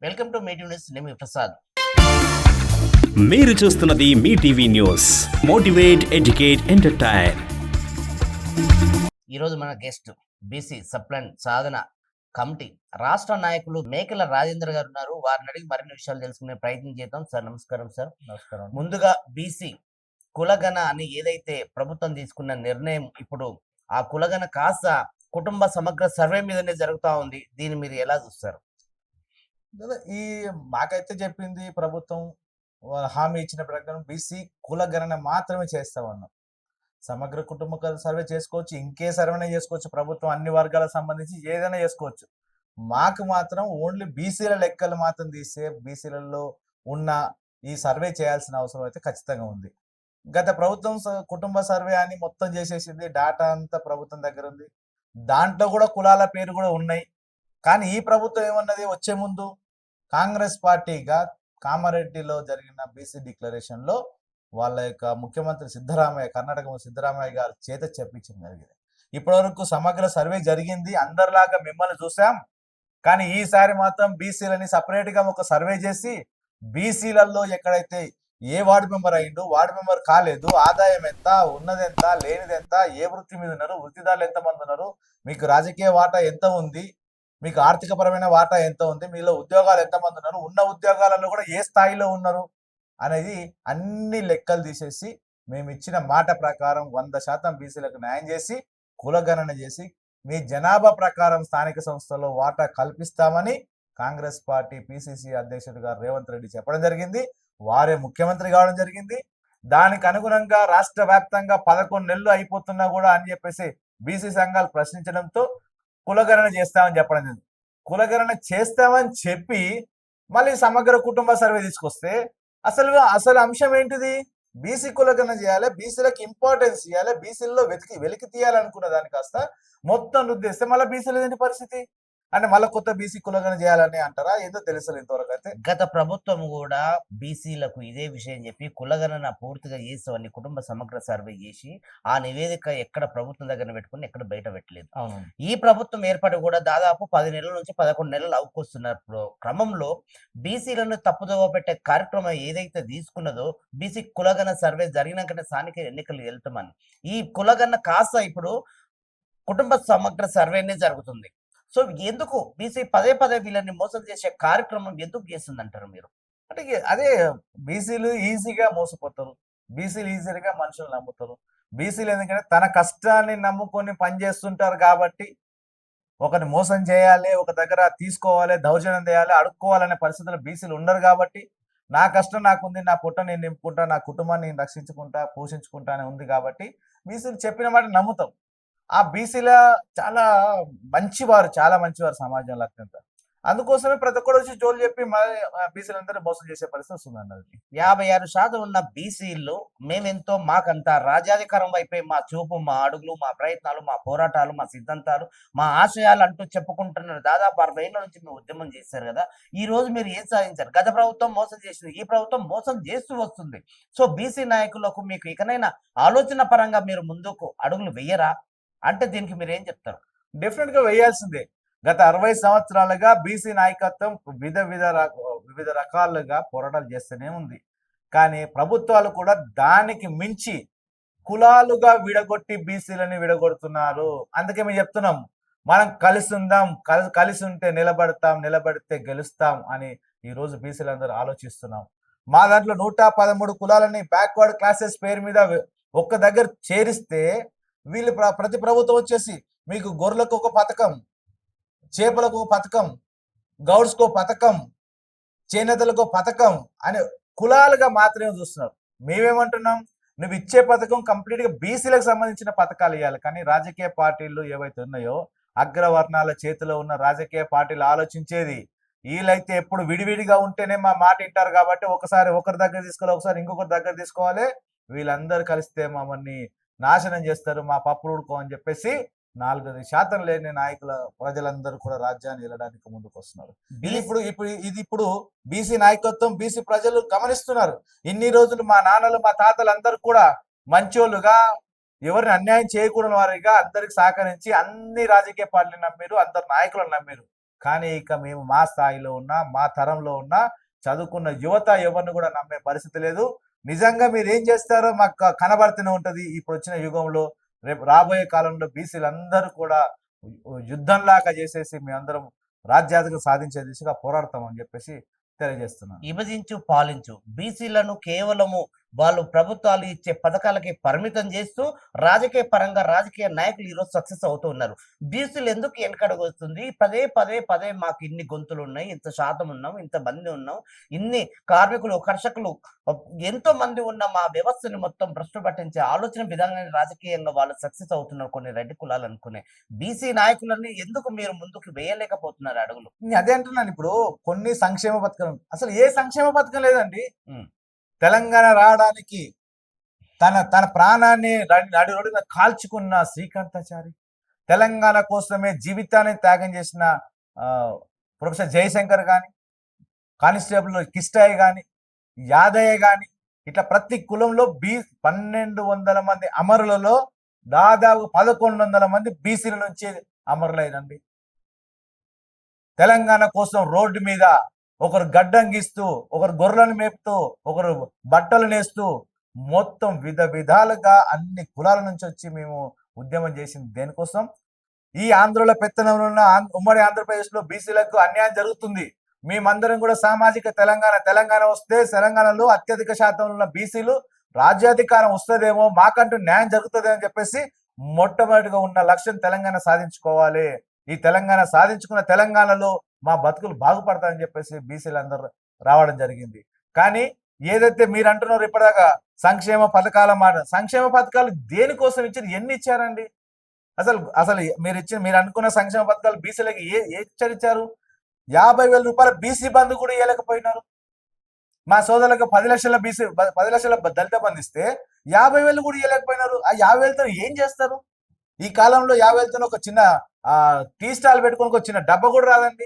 Welcome to మీటివ్ news. నేను మీ ప్రసాద్. మీరు చూస్తున్నది మీ TV news. Motivate, educate, entertain. ఈరోజు మన గెస్ట్ బీసీ సప్లాన్ సాధన కమిటీ రాష్ట్ర నాయకులు మేకల రాజేంద్ర గారు ఉన్నారు. వారిని అడిగి మరిన్ని విషయాలు తెలుసుకునే ప్రయత్నం చేద్దాం. సార్ నమస్కారం. సార్ నమస్కారం. ముందుగా బీసీ కులగణ అని ఏదైతే ప్రభుత్వం తీసుకున్న నిర్ణయం, ఇప్పుడు ఆ కులగణ కాస్త కుటుంబ సమగ్ర సర్వే మీదనే జరుగుతా ఉంది. దీన్ని మీరు ఎలా చూస్తారు? ఈ మాకైతే చెప్పింది ప్రభుత్వం హామీ ఇచ్చిన ప్రకారం బీసీ కుల గణన మాత్రమే చేస్తామన్నాం. సమగ్ర కుటుంబ సర్వే చేసుకోవచ్చు, ఇంకే సర్వేనే చేసుకోవచ్చు. ప్రభుత్వం అన్ని వర్గాలకు సంబంధించి ఏదైనా చేసుకోవచ్చు. మాకు మాత్రం ఓన్లీ బీసీల లెక్కలు మాత్రం తీసే బీసీలలో ఉన్న ఈ సర్వే చేయాల్సిన అవసరం అయితే ఖచ్చితంగా ఉంది. గత ప్రభుత్వం కుటుంబ సర్వే అని మొత్తం చేసేసింది. డాటా అంతా ప్రభుత్వం దగ్గర ఉంది. దాంట్లో కూడా కులాల పేరు కూడా ఉన్నాయి. కానీ ఈ ప్రభుత్వం ఏమన్నది, వచ్చే ముందు కాంగ్రెస్ పార్టీగా కామారెడ్డిలో జరిగిన బీసీ డిక్లరేషన్ లో వాళ్ళ యొక్క ముఖ్యమంత్రి సిద్ధరామయ్య, కర్ణాటక సిద్ధరామయ్య గారు చేత చెప్పించడం జరిగింది. ఇప్పటి వరకు సమగ్ర సర్వే జరిగింది, అందరిలాగా మిమ్మల్ని చూసాం, కానీ ఈసారి మాత్రం బీసీలని సపరేట్ గా ఒక సర్వే చేసి బీసీలలో ఎక్కడైతే ఏ వార్డు మెంబర్ అయిండు, వార్డు మెంబర్ కాలేదు, ఆదాయం ఎంత, ఉన్నది ఎంత, లేనిది ఎంత, ఏ వృత్తి మీద ఉన్నారు, వృత్తిదారులు ఎంతమంది ఉన్నారు, మీకు రాజకీయ వాటా ఎంత ఉంది, మీకు ఆర్థికపరమైన వాటా ఎంత ఉంది, మీలో ఉద్యోగాలు ఎంతమంది ఉన్నారు, ఉన్న ఉద్యోగాలలో కూడా ఏ స్థాయిలో ఉన్నారు అనేది అన్ని లెక్కలు తీసేసి మేము ఇచ్చిన మాట ప్రకారం 100% బీసీలకు న్యాయం చేసి కులగణన చేసి మీ జనాభా ప్రకారం స్థానిక సంస్థల్లో వాటా కల్పిస్తామని కాంగ్రెస్ పార్టీ పిసిసి అధ్యక్షుడు గారు రేవంత్ రెడ్డి చెప్పడం జరిగింది. వారే ముఖ్యమంత్రి కావడం జరిగింది. దానికి అనుగుణంగా రాష్ట్ర వ్యాప్తంగా 11 నెలలు అయిపోతున్నా కూడా అని చెప్పేసి బీసీ సంఘాలు ప్రశ్నించడంతో కులగణన చేస్తామని చెప్పడం జరిగింది. కులగణన చేస్తామని చెప్పి మళ్ళీ సమగ్ర కుటుంబ సర్వే తీసుకొస్తే అసలు అంశం ఏంటిది? బీసీ కులగణన చేయాలి, బీసీలకు ఇంపార్టెన్స్ ఇవ్వాలి, బీసీల్లో వెలికి తీయాలనుకున్న దాని కాస్త మొత్తం రుద్దేస్తే మళ్ళీ బీసీలు ఏంటి పరిస్థితి? అంటే మళ్ళీ కొత్త బీసీ కులగణన చేయాలని అంటారా? ఏదో తెలుసు ఇంతవరకు అయితే. గత ప్రభుత్వం కూడా బీసీలకు ఇదే విషయం చెప్పి కులగణన పూర్తిగా చేసామని కుటుంబ సమగ్ర సర్వే చేసి ఆ నివేదిక ఎక్కడ ప్రభుత్వం దగ్గర పెట్టుకుని ఎక్కడ బయట పెట్టలేదు. ఈ ప్రభుత్వం ఏర్పడి కూడా దాదాపు 10 నెలల నుంచి 11 నెలలు అవుకొస్తున్న క్రమంలో బీసీలను తప్పుదోవ పెట్టే కార్యక్రమం ఏదైతే తీసుకున్నదో, బీసీ కులగణ సర్వే జరిగినాకనే స్థానిక ఎన్నికలు వెళ్తామని ఈ కులగణ కాస్త ఇప్పుడు కుటుంబ సమగ్ర సర్వేనే జరుగుతుంది. సో ఎందుకు బీసీ పదే వీళ్ళని మోసం చేసే కార్యక్రమం ఎందుకు చేస్తుందంటారు మీరు? అంటే అదే, బీసీలు ఈజీగా మోసపోతారు, బీసీలు ఈజీగా మనుషులు నమ్ముతారు. బీసీలు ఎందుకంటే తన కష్టాన్ని నమ్ముకొని పనిచేస్తుంటారు కాబట్టి ఒకరిని మోసం చేయాలి, ఒక దగ్గర తీసుకోవాలి, దౌర్జన్యం చేయాలి, అడుక్కోవాలనే పరిస్థితులు బీసీలు ఉండరు కాబట్టి నా కష్టం నాకుంది, నా పుట్ట నేను నింపుకుంటా, నా కుటుంబాన్ని నేను రక్షించుకుంటా, పోషించుకుంటా అని ఉంది కాబట్టి బీసీలు చెప్పిన మాట నమ్ముతాం. ఆ బీసీల చాలా మంచివారు సమాజంలో అత్యంత. అందుకోసమే ప్రతి ఒక్కరు వచ్చి జోలు చెప్పి బీసీలందరూ మోసం చేసే పరిస్థితి వస్తుంది అన్నది. 56% ఉన్న బీసీల్లో మేమెంతో మాకంతా రాజ్యాధికారం వైపే మా చూపు, మా అడుగులు, మా ప్రయత్నాలు, మా పోరాటాలు, మా సిద్ధాంతాలు, మా ఆశయాలు అంటూ చెప్పుకుంటున్నారు. దాదాపు 60 ఏళ్ళ నుంచి మేము ఉద్యమం చేశారు కదా. ఈ రోజు మీరు ఏం సాధించారు? గత ప్రభుత్వం మోసం చేసింది, ఈ ప్రభుత్వం మోసం చేస్తూ వస్తుంది. సో బీసీ నాయకులకు మీకు ఇకనైనా ఆలోచన పరంగా మీరు ముందుకు అడుగులు వెయ్యరా అంటే దీనికి మీరు ఏం చెప్తారు? డెఫినెట్ గా వేయాల్సిందే. గత 60 సంవత్సరాలుగా బీసీ నాయకత్వం వివిధ రకాలుగా పోరాటాలు చేస్తూనే ఉంది. కానీ ప్రభుత్వాలు కూడా దానికి మించి కులాలుగా విడగొట్టి బీసీలని విడగొడుతున్నారు. అందుకే మేము చెప్తున్నాం, మనం కలిసి ఉందాం, కలిసి ఉంటే నిలబడతాం, నిలబడితే గెలుస్తాం అని ఈరోజు బీసీలందరూ ఆలోచిస్తున్నాం. మా దాంట్లో 113 కులాలని బ్యాక్వర్డ్ క్లాసెస్ పేరు మీద ఒక్క దగ్గర చేరిస్తే వీళ్ళు ప్రతి ప్రభుత్వం వచ్చేసి మీకు గొర్రెలకు ఒక పథకం, చేపలకు ఒక పథకం, గౌడ్స్కో పథకం, చేనేతలకు పథకం అని కులాలుగా మాత్రమే చూస్తున్నారు. మేమేమంటున్నాం, నువ్వు ఇచ్చే పథకం కంప్లీట్ గా బీసీలకు సంబంధించిన పథకాలు ఇవ్వాలి. కానీ రాజకీయ పార్టీలు ఏవైతే ఉన్నాయో, అగ్రవర్ణాల చేతిలో ఉన్న రాజకీయ పార్టీలు ఆలోచించేది వీళ్ళైతే ఎప్పుడు విడివిడిగా ఉంటేనే మా మాట వింటారు కాబట్టి ఒకసారి ఒకరి దగ్గర తీసుకోవాలి, ఒకసారి ఇంకొకరి దగ్గర తీసుకోవాలి, వీళ్ళందరూ కలిస్తే మమ్మల్ని నాశనం చేస్తారు, మా పప్పులు ఉడుకో అని చెప్పేసి 4% లేని నాయకుల ప్రజలందరూ కూడా రాజ్యాన్ని వెళ్ళడానికి ముందుకు వస్తున్నారు. ఇప్పుడు బీసీ నాయకత్వం, బీసీ ప్రజలు గమనిస్తున్నారు. ఇన్ని రోజులు మా నాన్నలు, మా తాతలు అందరూ కూడా మంచోళ్ళుగా, ఎవరిని అన్యాయం చేయకూడని వారిగా అందరికి సహకరించి అన్ని రాజకీయ పార్టీలు నమ్మారు, అందరు నాయకులను నమ్మారు. కానీ ఇక మేము మా స్థాయిలో ఉన్నా మా తరంలో ఉన్నా చదువుకున్న యువత ఎవరిని కూడా నమ్మే పరిస్థితి లేదు. నిజంగా మీరు ఏం చేస్తారో మాకు కనబడుతూనే ఉంటది. ఇప్పుడు వచ్చిన యుగంలో రేపు రాబోయే కాలంలో బీసీలు అందరూ కూడా యుద్ధంలాగా చేసేసి మేమందరం రాజ్యాధికారం సాధించే దిశగా పోరాడతాం అని చెప్పేసి తెలియజేస్తున్నాను. విభజించు పాలించు బీసీలను కేవలము వాళ్ళు ప్రభుత్వాలు ఇచ్చే పథకాలకి పరిమితం చేస్తూ రాజకీయ పరంగా రాజకీయ నాయకులు ఈరోజు సక్సెస్ అవుతూ ఉన్నారు. బీసీలు ఎందుకు వెనకడుగు వస్తుంది? పదే పదే పదే మాకు ఇన్ని గొంతులు ఉన్నాయి, ఇంత శాతం ఉన్నాం, ఇంత మంది ఉన్నాం, ఇన్ని కార్మికులు కర్షకులు ఎంతో మంది ఉన్న మా వ్యవస్థని మొత్తం భ్రష్టు పట్టించే ఆలోచన విధానాన్ని రాజకీయంగా వాళ్ళు సక్సెస్ అవుతున్నారు. కొన్ని రెడ్డి కులాలు అనుకునే బీసీ నాయకులని ఎందుకు మీరు ముందుకు వేయలేకపోతున్నారు అడుగులు? నేను అదే అంటున్నాను. ఇప్పుడు కొన్ని సంక్షేమ పథకాలు అసలు ఏ సంక్షేమ పథకం లేదండి. ఉమ్. తెలంగాణ రావడానికి తన తన ప్రాణాన్ని నడి రోడ్డున కాల్చుకున్న శ్రీకాంతాచారి, తెలంగాణ కోసమే జీవితాన్ని త్యాగం చేసిన ప్రొఫెసర్ జయశంకర్ కానీ, కానిస్టేబుల్ కిష్టయ్య కానీ, యాదయ్య కానీ, ఇట్లా ప్రతి కులంలో 1200 మంది అమరులలో దాదాపు 1100 మంది బీసీల నుంచి అమరులైనండి. తెలంగాణ కోసం రోడ్డు మీద ఒకరు గడ్డం గీస్తూ, ఒకరు గొర్రెలను మేపుతూ, ఒకరు బట్టలు నేస్తూ, మొత్తం విధాలుగా అన్ని కులాల నుంచి వచ్చి మేము ఉద్యమం చేసింది దేనికోసం? ఈ ఆంధ్రలో పెత్తనంలో ఉన్న ఉమ్మడి ఆంధ్రప్రదేశ్ లో బీసీలకు అన్యాయం జరుగుతుంది. మేమందరం కూడా సామాజిక తెలంగాణ వస్తే తెలంగాణలో అత్యధిక శాతం ఉన్న బీసీలు రాజ్యాధికారం వస్తుందేమో, మాకంటూ న్యాయం జరుగుతుంది అని చెప్పేసి మొట్టమొదటిగా ఉన్న లక్ష్యం తెలంగాణ సాధించుకోవాలి. ఈ తెలంగాణ సాధించుకున్న తెలంగాణలో మా బతుకులు బాగుపడతాయని చెప్పేసి బీసీలు అందరూ రావడం జరిగింది. కానీ ఏదైతే మీరు అంటున్నారో ఇప్పటిదాకా సంక్షేమ పథకాలు దేనికోసం ఇచ్చారు? ఎన్ని ఇచ్చారండి? అసలు మీరు అనుకున్న సంక్షేమ పథకాలు బీసీలకి ఏ ఇచ్చారు? 50,000 రూపాయల బీసీ బంధు కూడా ఇవ్వలేకపోయినారు. మా సోదరులకు 10 లక్షల దళిత బంధు ఇస్తే 50,000 కూడా ఇవ్వలేకపోయినారు. ఆ 50,000తో ఏం చేస్తారు? ఈ కాలంలో 50,000తో ఒక చిన్న టీ స్టాల్ పెట్టుకొని ఒక చిన్న డబ్బా కూడా రాదండి.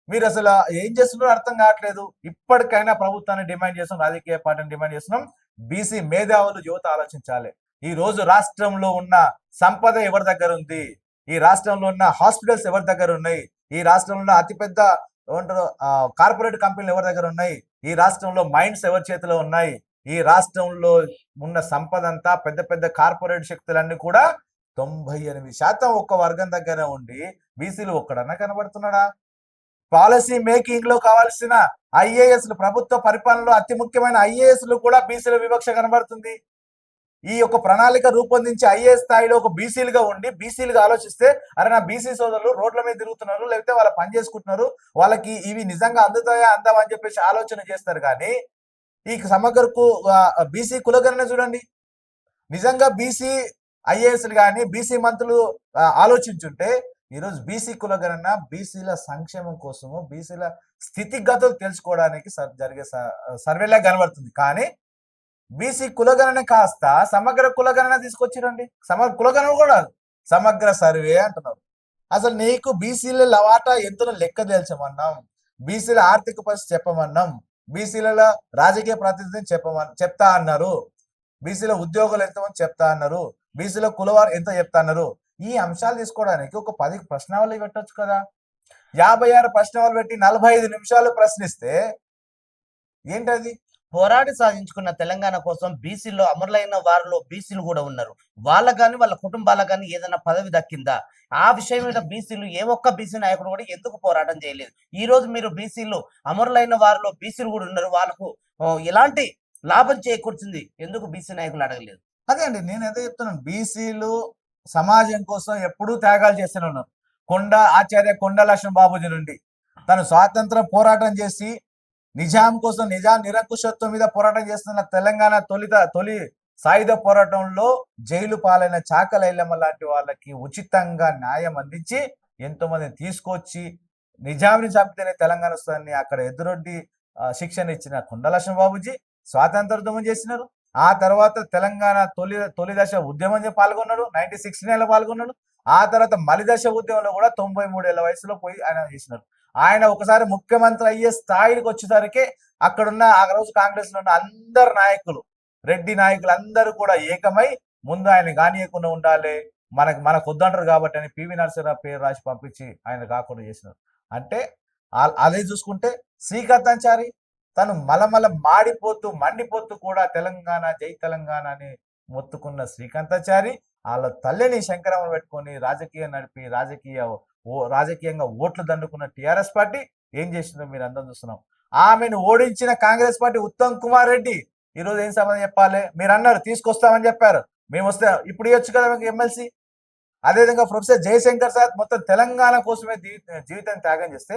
మీరు అసలు ఏం చేస్తున్నారో అర్థం కావట్లేదు. ఇప్పటికైనా ప్రభుత్వాన్ని డిమాండ్ చేస్తున్నాం, రాజకీయ పార్టీని డిమాండ్ చేస్తున్నాం, బీసీ మేధావులు యువత ఆలోచించాలి. ఈ రోజు రాష్ట్రంలో ఉన్న సంపద ఎవరి దగ్గర ఉంది? ఈ రాష్ట్రంలో ఉన్న హాస్పిటల్స్ ఎవరి దగ్గర ఉన్నాయి? ఈ రాష్ట్రంలో ఉన్న అతిపెద్ద కార్పొరేట్ కంపెనీలు ఎవరి దగ్గర ఉన్నాయి? ఈ రాష్ట్రంలో మైండ్స్ ఎవరి చేతిలో ఉన్నాయి? ఈ రాష్ట్రంలో ఉన్న సంపద అంతా పెద్ద పెద్ద కార్పొరేట్ శక్తులన్నీ కూడా 98% ఒక్క వర్గం దగ్గర ఉండి బీసీలు ఒక్కడన్నా కనబడుతున్నాడా? పాలసీ మేకింగ్ లో కావాల్సిన ఐఏఎస్లు, ప్రభుత్వ పరిపాలనలో అతి ముఖ్యమైన ఐఏఎస్లు కూడా బీసీల వివక్ష కనబడుతుంది. ఈ యొక్క ప్రణాళిక రూపొందించి ఐఏఎస్ స్థాయిలో ఒక బీసీలుగా ఉండి బీసీలుగా ఆలోచిస్తే, అరే నా బీసీ సోదరులు రోడ్ల మీద తిరుగుతున్నారు, లేకపోతే వాళ్ళ పని చేసుకుంటున్నారు, వాళ్ళకి ఇవి నిజంగా అందమని చెప్పేసి ఆలోచన చేస్తారు. కానీ ఈ సమగ్రకు బీసీ కులగణన చూడండి, నిజంగా బీసీ ఐఏఎస్లు కానీ బీసీ మంత్రులు ఆలోచించుంటే ఈరోజు బీసీ కులగణన బీసీల సంక్షేమం కోసము, బీసీల స్థితిగతులు తెలుసుకోవడానికి జరిగే సర్వేలా కనబడుతుంది. కానీ బీసీ కులగణన కాస్త సమగ్ర కులగణన తీసుకొచ్చిరండి. సమగ్ర కులగణన కూడా సమగ్ర సర్వే అంటున్నారు. అసలు నీకు బీసీల వాటా ఎంతో లెక్క తెలుసమన్నాం, బీసీల ఆర్థిక పరిస్థితి చెప్పమన్నాం, బీసీల రాజకీయ ప్రాతినిధ్యం చెప్తా అన్నారు, బీసీల ఉద్యోగులు ఎంతమంది చెప్తా అన్నారు, బీసీల కులవారు ఎంత చెప్తా అన్నారు. ఈ అంశాలు తీసుకోవడానికి ఒక 10 ప్రశ్నావళి పెట్టొచ్చు కదా. 56 ప్రశ్నావళి పెట్టి 45 నిమిషాలు ప్రశ్నిస్తే ఏంటది? పోరాడి సాధించుకున్న తెలంగాణ కోసం బీసీలో అమరులైన వారిలో బీసీలు కూడా ఉన్నారు. వాళ్ళకు కానీ వాళ్ళ కుటుంబాలకు కానీ ఏదైనా పదవి దక్కిందా? ఆ విషయం మీద బీసీలు ఏ ఒక్క బీసీ నాయకుడు కూడా ఎందుకు పోరాటం చేయలేదు? ఈ రోజు మీరు బీసీలు అమరులైన వారిలో బీసీలు కూడా ఉన్నారు, వాళ్ళకు ఎలాంటి లాభం చేకూర్చింది, ఎందుకు బీసీ నాయకులు అడగలేదు? అదే అండి, నేను అదే చెప్తున్నాను. బీసీలు సమాజం కోసం ఎప్పుడూ త్యాగాలు చేస్తూనే ఉన్నారు. ఆచార్య కొండ లక్ష్మణ్ బాబూజీ నుండి తను స్వాతంత్ర పోరాటం చేసి నిజాం కోసం, నిజాం నిరంకుశత్వం మీద పోరాటం చేస్తున్న తెలంగాణ తొలి సాయుధ పోరాటంలో జైలు పాలైన చాకలైలమ్మ లాంటి వాళ్ళకి ఉచితంగా న్యాయం అందించి ఎంతో మందిని తీసుకొచ్చి నిజాంని చంపితేనే తెలంగాణ వస్తుందని అక్కడ ఎదురొడ్డి శిక్షణ ఇచ్చిన కొండ లక్ష్మణ్ బాబూజీ స్వాతంత్రోద్యమం చేసినారు. ఆ తర్వాత తెలంగాణ తొలి దశ ఉద్యమం పాల్గొన్నాడు, 1969లో పాల్గొన్నాడు. ఆ తర్వాత మలి దశ ఉద్యమంలో కూడా 93 ఏళ్ల వయసులో పోయి ఆయన చేసినారు. ఆయన ఒకసారి ముఖ్యమంత్రి అయ్యే స్థాయికి వచ్చేసరికి అక్కడున్న ఆ రోజు కాంగ్రెస్ లో ఉన్న అందరు నాయకులు, రెడ్డి నాయకులు అందరూ కూడా ఏకమై ముందు ఆయన కానీయకుండా ఉండాలి, మనకు వద్దంటారు కాబట్టి అని పివి నరసింహరావు పేరు రాసి పంపించి ఆయన కాకుండా చేసినారు. అంటే అదే చూసుకుంటే శ్రీకాంతాచారి తను మలమల మాడిపోతూ మండిపోతూ కూడా తెలంగాణ జై తెలంగాణ అని మొత్తుకున్న శ్రీకాంతాచారి వాళ్ళ తల్లిని శంకరమ్మ పెట్టుకొని రాజకీయం నడిపి రాజకీయంగా ఓట్లు దండుకున్న టిఆర్ఎస్ పార్టీ ఏం చేసిందో మీరు అందరం చూస్తున్నాం. ఆమెను ఓడించిన కాంగ్రెస్ పార్టీ ఉత్తమ్ కుమార్ రెడ్డి ఈరోజు ఏం సమాధానం చెప్పాలి? మీరు అన్నారు తీసుకొస్తామని చెప్పారు, మేము వస్తే ఇప్పుడు ఇవ్వచ్చు కదా మీకు ఎమ్మెల్సీ. అదేవిధంగా ప్రొఫెసర్ జయశంకర్ సార్ మొత్తం తెలంగాణ కోసమే జీవితం త్యాగం చేస్తే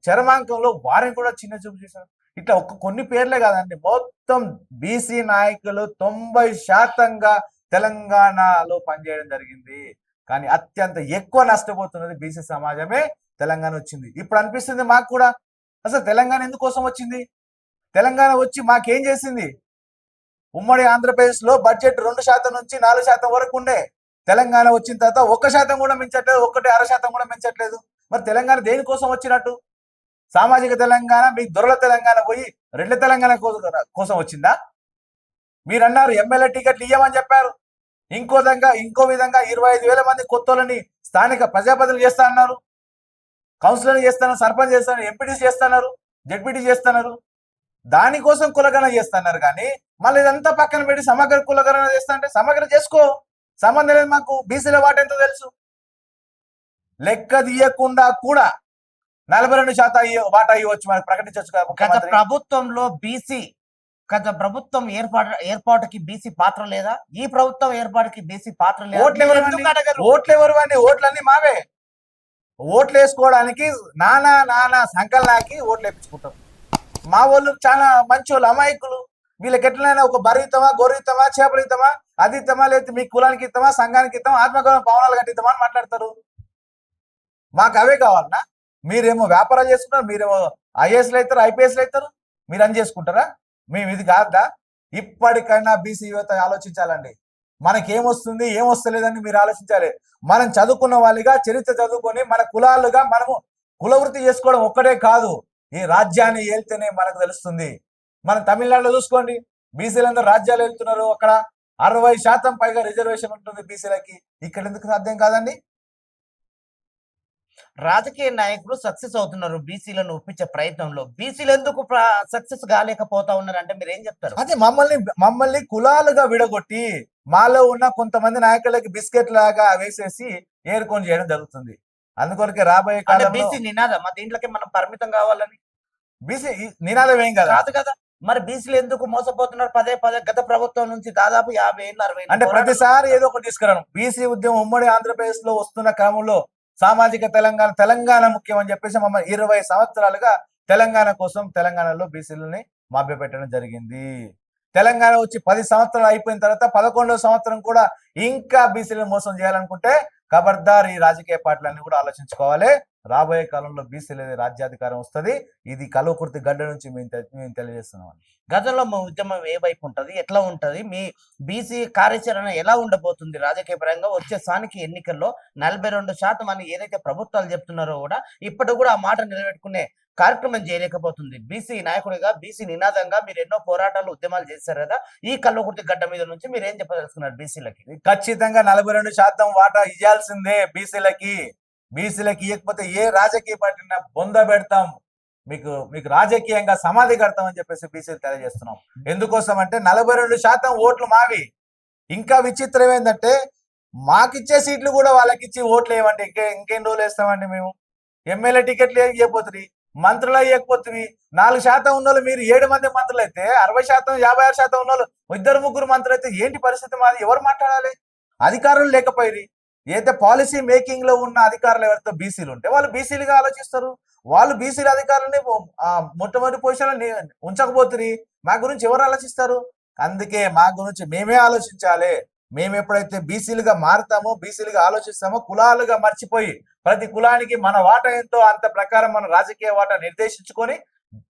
చరమాంకంలో వారిని కూడా చిన్న చూపు చేశారు. ఇట్లా కొన్ని పేర్లే కాదండి, మొత్తం బీసీ నాయకులు 90% తెలంగాణలో పనిచేయడం జరిగింది. కానీ అత్యంత ఎక్కువ నష్టపోతున్నది బీసీ సమాజమే. తెలంగాణ వచ్చింది ఇప్పుడు అనిపిస్తుంది మాకు కూడా, అసలు తెలంగాణ ఎందుకోసం వచ్చింది? తెలంగాణ వచ్చి మాకేం చేసింది? ఉమ్మడి ఆంధ్రప్రదేశ్ లో బడ్జెట్ 2% నుంచి 4% వరకు ఉండే. తెలంగాణ వచ్చిన తర్వాత 1% కూడా పెంచట్లేదు, 1.5% కూడా పెంచట్లేదు. మరి తెలంగాణ దేనికోసం వచ్చినట్టు? సామాజిక తెలంగాణ మీ దొరల తెలంగాణ పోయి రెడ్ల తెలంగాణ కోసం వచ్చిందా? మీరు అన్నారు ఎమ్మెల్యే టికెట్లు ఇవ్వమని చెప్పారు. ఇంకో విధంగా 25,000 మంది కొత్తోళ్ళని స్థానిక ప్రజాప్రతినిధులు చేస్తా అన్నారు, కౌన్సిలర్ చేస్తున్నారు, సర్పంచ్ చేస్తున్నారు, ఎంపీటీసీ చేస్తున్నారు, జెడ్పీటీ చేస్తున్నారు. దానికోసం కులగణన చేస్తున్నారు. కానీ మళ్ళీ ఇదంతా పక్కన పెట్టి సమగ్ర కులగణన చేస్తా అంటే సమగ్ర చేసుకో, సంబంధం లేదు మాకు. బీసీల వాట ఎంతో తెలుసు. లెక్క తీయకుండా కూడా 42% వాటా ఇవ్వచ్చు, మనకు ప్రకటించవచ్చు. గత ప్రభుత్వంలో గత ప్రభుత్వం ఏర్పాటుకి బీసీ పాత్ర లేదా? ఈ ప్రభుత్వం ఏర్పాటుకి బీసీ పాత్ర లేదా? ఓట్లు ఎవరు అండి? ఓట్లన్నీ మావే. ఓట్లు వేసుకోవడానికి నానా సంకల్నాకి ఓట్లు వేయించుకుంటాం. మా వాళ్ళు చాలా మంచి వాళ్ళు, అమాయకులు. వీళ్ళకి ఎట్లనైనా ఒక బర్రీతమా, గొర్రెతమా, చేపలితమా, అది ఇద్దామా, లేదా మీ కులానికి ఇద్దామా, సంఘానికి ఇద్దామా, ఆత్మగౌరవ భవనాలు కట్టిద్దామా అని మాట్లాడతారు. మాకు అవే కావాలన్నా? మీరేమో వ్యాపారాలు చేసుకుంటారు, మీరేమో ఐఏఎస్లు అవుతారు, ఐపీఎస్లు అవుతారు, మీరు అని చేసుకుంటారా? మేము ఇది కాదా? ఇప్పటికైనా బీసీ యువత ఆలోచించాలండి. మనకేమొస్తుంది ఏమొస్తలేదని మీరు ఆలోచించాలి. మనం చదువుకున్న వాళ్ళుగా చరిత్ర చదువుకొని మన కులాలుగా మనము కులవృత్తి చేసుకోవడం ఒక్కటే కాదు, ఈ రాజ్యాన్ని ఏళ్తేనే మనకు తెలుస్తుంది. మనం తమిళనాడులో చూసుకోండి, బీసీలందరూ రాజ్యాలు వెళ్తున్నారు. అక్కడ 60% పైగా రిజర్వేషన్ ఉంటుంది బీసీలకి. ఇక్కడ ఎందుకు సాధ్యం కాదండి? రాజకీయ నాయకులు సక్సెస్ అవుతున్నారు బీసీలను ఒప్పించే ప్రయత్నంలో. బీసీలు ఎందుకు సక్సెస్ కాలేకపోతా ఉన్నారు అంటే మీరు ఏం చెప్తారు? అదే మమ్మల్ని కులాలుగా విడగొట్టి మాలో ఉన్న కొంతమంది నాయకులకి బిస్కెట్ లాగా వేసేసి ఏరుకొని చేయడం జరుగుతుంది. అందుకొరకే రాబోయే కాలంలో బీసీ నినాదం మా దీంట్లోకి మనం పరిమితం కావాలని బీసీ నినాదం ఏం కదా కాదు కదా. మరి బీసీలు ఎందుకు మోసపోతున్నారు? పదే గత ప్రభుత్వం నుంచి దాదాపు 50 ఏళ్ళు 60 ఏళ్ళు అంటే ప్రతిసారి ఏదో ఒకటి తీసుకురావడం. బీసీ ఉద్యమం ఉమ్మడి ఆంధ్రప్రదేశ్ లో వస్తున్న క్రమంలో సామాజిక తెలంగాణ ముఖ్యం అని చెప్పేసి మమ్మల్ని 20 సంవత్సరాలుగా తెలంగాణ కోసం తెలంగాణలో బీసీలని మభ్యపెట్టడం జరిగింది. తెలంగాణ వచ్చి 10 సంవత్సరాలు అయిపోయిన తర్వాత 11వ సంవత్సరం కూడా ఇంకా బీసీలను మోసం చేయాలనుకుంటే ఖబర్దార్, ఈ రాజకీయ పార్టీలన్నీ కూడా ఆలోచించుకోవాలి. రాబోయే కాలంలో బీసీల రాజ్యాధికారం వస్తుంది. ఇది కల్వకుర్తి గడ్డ నుంచి మేము తెలియజేస్తున్నాం. గతంలో మా ఉద్యమం ఏ వైపు ఉంటది, ఎట్లా ఉంటది, మీ బీసీ కార్యాచరణ ఎలా ఉండబోతుంది రాజకీయ పరంగా? వచ్చే స్థానిక ఎన్నికల్లో 42% అని ఏదైతే ప్రభుత్వాలు చెప్తున్నారో కూడా ఇప్పటి కూడా ఆ మాట నిలబెట్టుకునే కార్యక్రమం చేయలేకపోతుంది. బీసీ నాయకుడిగా, బీసీ నినాదంగా మీరు ఎన్నో పోరాటాలు ఉద్యమాలు చేశారు కదా, ఈ కల్వకుర్తి గడ్డ మీద నుంచి మీరు ఏం చెప్పదలుచుకున్నారు బీసీలకి? ఖచ్చితంగా 42% వాటా ఇవ్వాల్సిందే బీసీలకి. బీసీలకి ఇవ్వకపోతే ఏ రాజకీయ పార్టీని బొంద పెడతాం, మీకు రాజకీయంగా సమాధి కడతాం అని చెప్పేసి బీసీలు తెలియజేస్తున్నాం. ఎందుకోసం అంటే 42% ఓట్లు మావి. ఇంకా విచిత్రం ఏంటంటే మాకిచ్చే సీట్లు కూడా వాళ్ళకి ఇచ్చి ఓట్లు వేయమంటే ఇంకేం రోజులు వేస్తామండి మేము? ఎమ్మెల్యే టికెట్లు ఇవ్వకపోతుంది, మంత్రులు ఇవ్వకపోతుంది. 4% ఉన్న వాళ్ళు మీరు 7 మంది మంత్రులు అయితే 60%, 56% ఉన్న వాళ్ళు 2-3 మంత్రులు అయితే ఏంటి పరిస్థితి మాది? ఎవరు మాట్లాడాలి? అధికారులు లేకపోయి ఏదైతే పాలసీ మేకింగ్ లో ఉన్న అధికారులు ఎవరితో బీసీలు ఉంటే వాళ్ళు బీసీలుగా ఆలోచిస్తారు. వాళ్ళు బీసీల అధికారులని మొట్టమొదటి పొజిషన్ లో ఉంచకపోతుంది. మా గురించి ఎవరు ఆలోచిస్తారు? అందుకే మా గురించి మేమే ఆలోచించాలి. మేము ఎప్పుడైతే బీసీలుగా మారుతామో, బీసీలుగా ఆలోచిస్తామో, కులాలుగా మర్చిపోయి ప్రతి కులానికి మన వాటా ఎంతో అంత ప్రకారం మన రాజకీయ వాటా నిర్దేశించుకొని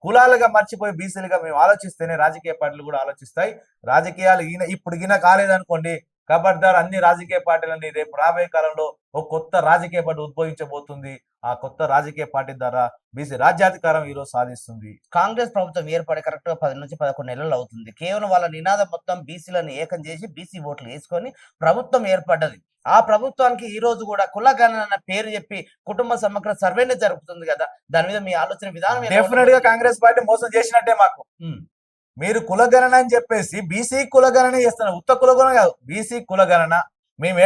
కులాలుగా మర్చిపోయి బీసీలుగా మేము ఆలోచిస్తేనే రాజకీయ పార్టీలు కూడా ఆలోచిస్తాయి. రాజకీయాలు ఇప్పుడు కాలేదనుకోండి, ఖబర్దార్ అన్ని రాజకీయ పార్టీలని రేపు రాబోయే కాలంలో ఒక కొత్త రాజకీయ పార్టీ ఉద్భవించబోతుంది. ఆ కొత్త రాజకీయ పార్టీ ద్వారా బీసీ రాజ్యాధికారం ఈరోజు సాధిస్తుంది. కాంగ్రెస్ ప్రభుత్వం ఏర్పడి కరెక్ట్ గా 10 నుంచి 11 నెలలు అవుతుంది. కేవలం వాళ్ళ నినాదం మొత్తం బీసీలను ఏకం చేసి బీసీ ఓట్లు వేసుకొని ప్రభుత్వం ఏర్పడ్డది. ఆ ప్రభుత్వానికి ఈ రోజు కూడా కులగణన పేరు చెప్పి కుటుంబ సమగ్ర సర్వేనే జరుగుతుంది కదా. దాని మీద మీ ఆలోచన విధానం ఎలా డెఫినెట్ గా ఉంటుంది? కాంగ్రెస్ పార్టీ మోసం చేసినట్టే మాకు. ఉమ్. మీరు కులగణన అని చెప్పేసి బీసీ కులగణన చేస్తున్నారు. ఉత్త కులగణన కాదు, బీసీ కులగణన. మేము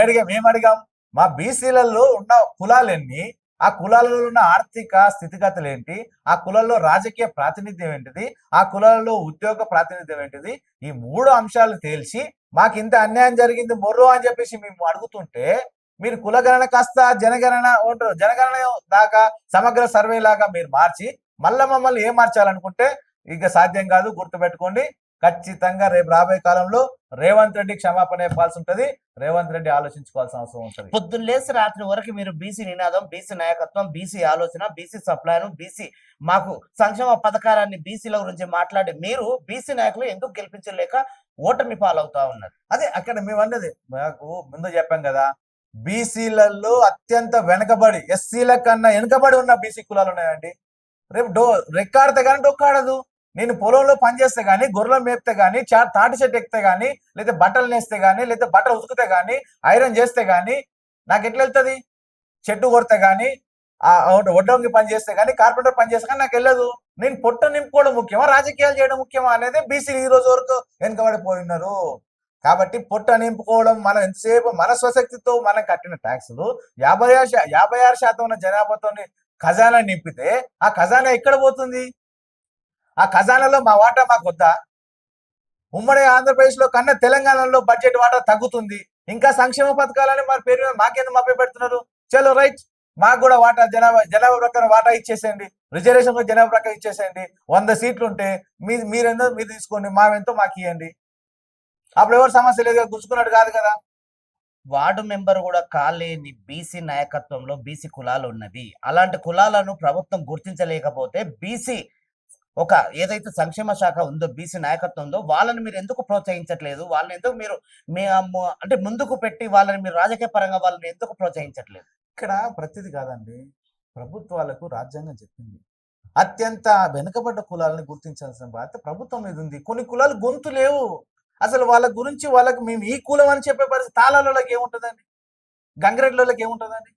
అడిగాం మా బీసీలలో ఉన్న కులాలెన్ని, ఆ కులాలలో ఉన్న ఆర్థిక స్థితిగతులు ఏంటి, ఆ కులాల్లో రాజకీయ ప్రాతినిధ్యం ఏంటిది, ఆ కులాలలో ఉద్యోగ ప్రాతినిధ్యం ఏంటిది, ఈ 3 అంశాలు తేల్చి మాకు ఇంత అన్యాయం జరిగింది మొర్రో అని చెప్పేసి మేము అడుగుతుంటే మీరు కులగణన కాస్త జనగణన ఉంటారు, జనగణన దాకా సమగ్ర సర్వే లాగా మీరు మార్చి మళ్ళా మమ్మల్ని ఏం మార్చాలనుకుంటే ఇక సాధ్యం కాదు. గుర్తుపెట్టుకోండి, ఖచ్చితంగా రేపు రాబోయే కాలంలో రేవంత్ రెడ్డి క్షమాపణ చెప్పాల్సి ఉంటది. రేవంత్ రెడ్డి ఆలోచించుకోవాల్సిన అవసరం ఉంటది. పొద్దున్న లేసి రాత్రి వరకు మీరు బీసీ నినాదం, బీసీ నాయకత్వం, బీసీ ఆలోచన, బీసీ సప్లైను, బీసీ మాకు సంక్షేమ పథకాలన్నీ బీసీల గురించి మాట్లాడి మీరు బీసీ నాయకులు ఎందుకు గెలిపించలేక ఓటమి పాలవుతా ఉన్నారు? అదే అక్కడ మేము అన్నది మాకు ముందు చెప్పాం కదా, బీసీలలో అత్యంత వెనకబడి, ఎస్సీల కన్నా వెనకబడి ఉన్న బీసీ కులాలు ఉన్నాయండి. రేపు రెక్కాడితే కానీ డొక్కాడదు. నేను పొలంలో పనిచేస్తే గానీ, గొర్రెలు మేపితే గానీ, తాటి చెట్టు ఎక్కితే గానీ, లేదా బట్టలు నేస్తే గానీ, లేదా బట్టలు ఉతికితే గానీ, ఐరన్ చేస్తే గానీ నాకు ఎట్లా వెళ్తుంది? చెట్టు కొడితే గానీ, వడ్డంగి పని చేస్తే గానీ, కార్పెంటర్ పని చేస్తే కానీ నాకు వెళ్ళదు. నేను పొట్ట నింపుకోవడం ముఖ్యమా, రాజకీయాలు చేయడం ముఖ్యమా అనేది బీసీలు ఈ రోజు వరకు వెనుకబడిపోయినారు. కాబట్టి పొట్ట నింపుకోవడం, మనం ఎంతసేపు మన స్వశక్తితో మనం కట్టిన ట్యాక్సులు 56% ఉన్న జనాభాతో ఖజానా నింపితే ఆ ఖజానా ఎక్కడ పోతుంది? ఆ ఖజానాలో మా వాటా మాకు వద్దా? ఉమ్మడి ఆంధ్రప్రదేశ్ లో కన్నా తెలంగాణలో బడ్జెట్ వాటా తగ్గుతుంది. ఇంకా సంక్షేమ పథకాలని మన పేరు మీద మాకెందుకు మభ్య పెడుతున్నారు? చలో రైట్, మాకు కూడా వాటా జనాభా ప్రకారం వాటా ఇచ్చేసేయండి, రిజర్వేషన్ జనాభా ప్రకారం ఇచ్చేసేయండి. 100 సీట్లు ఉంటే మీరెంతో మీరు తీసుకోండి, మావెంతో మాకు ఇవ్వండి. అప్పుడు ఎవరు సమస్య లేదు, గుంజుకున్నట్టు కాదు కదా. వార్డు మెంబర్ కూడా కాలేని బీసీ నాయకత్వంలో బీసీ కులాలు ఉన్నవి. అలాంటి కులాలను ప్రభుత్వం గుర్తించలేకపోతే బీసీ ఒక ఏదైతే సంక్షేమ శాఖ ఉందో, బీసీ నాయకత్వం ఉందో, వాళ్ళని మీరు ఎందుకు ప్రోత్సహించట్లేదు? వాళ్ళని ఎందుకు మీరు అంటే ముందుకు పెట్టి వాళ్ళని మీరు రాజకీయ పరంగా వాళ్ళని ఎందుకు ప్రోత్సహించట్లేదు? ఇక్కడ ప్రతిది కాదండి, ప్రభుత్వాలకు రాజ్యాంగం చెప్పింది అత్యంత వెనుకబడ్డ కులాలను గుర్తించాల్సిన బాధ్యత ప్రభుత్వం మీద ఉంది. కొన్ని కులాలు గొంతు లేవు, అసలు వాళ్ళ గురించి వాళ్ళకి మేము ఈ కులం అని చెప్పే పరిస్థితి. తాళాలకి ఏముంటుందండి, గంగిరెడ్లకి ఏముంటుందండి,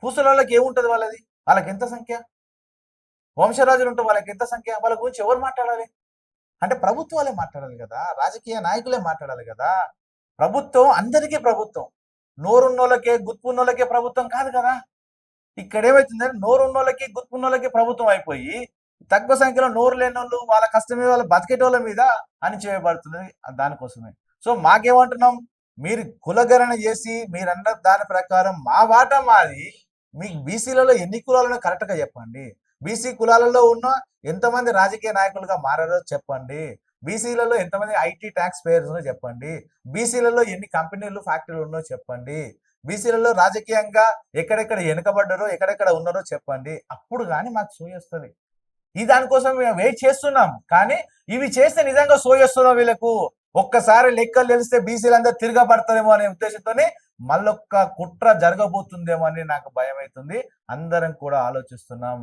పూసలకి ఏముంటుంది? వాళ్ళకి ఎంత సంఖ్య? వంశరాజులు ఉంటే వాళ్ళకి ఎంత సంఖ్య? వాళ్ళ గురించి ఎవరు మాట్లాడాలి? అంటే ప్రభుత్వాలే మాట్లాడాలి కదా, రాజకీయ నాయకులే మాట్లాడాలి కదా. ప్రభుత్వం అందరికీ ప్రభుత్వం, నోరున్నోళ్ళకే గుర్తున్నోళ్ళకే ప్రభుత్వం కాదు కదా. ఇక్కడ ఏమవుతుందంటే నోరున్నోళ్ళకి గుర్తున్నోళ్ళకి ప్రభుత్వం అయిపోయి తక్కువ సంఖ్యలో నోరు లేని వాళ్ళు, వాళ్ళ కష్టమే వాళ్ళ బతికేటోళ్ళ మీద అణిచివేయబడుతున్నది. దానికోసమే. సో మాకేమంటున్నాం, మీరు కులగణన చేసి మీరన్న దాని ప్రకారం మా వాటా మాది. మీకు బీసీలలో ఎన్ని కులాలను కరెక్ట్ గా చెప్పండి. బీసీ కులాలలో ఉన్న ఎంతమంది రాజకీయ నాయకులుగా మారారో చెప్పండి. బీసీలలో ఎంతమంది ఐటీ ట్యాక్స్ పేయర్స్ ఉన్నో చెప్పండి. బీసీలలో ఎన్ని కంపెనీలు ఫ్యాక్టరీలు ఉన్నో చెప్పండి. బీసీలలో రాజకీయంగా ఎక్కడెక్కడ వెనుకబడ్డారో ఎక్కడెక్కడ ఉన్నారో చెప్పండి. అప్పుడు కానీ మాకు సోయొస్తుంది. ఈ దానికోసం మేము వెయిట్ చేస్తున్నాం. కానీ ఇవి చేస్తే నిజంగా సోయొస్తున్నాం వీళ్ళకు. ఒక్కసారి లెక్కలు తెలిస్తే బీసీలు అందరూ తిరగబడతారేమో అనే ఉద్దేశంతోనే మళ్ళొక్క కుట్ర జరగబోతుందేమో అని నాకు భయం అవుతుంది. అందరం కూడా ఆలోచిస్తున్నాం.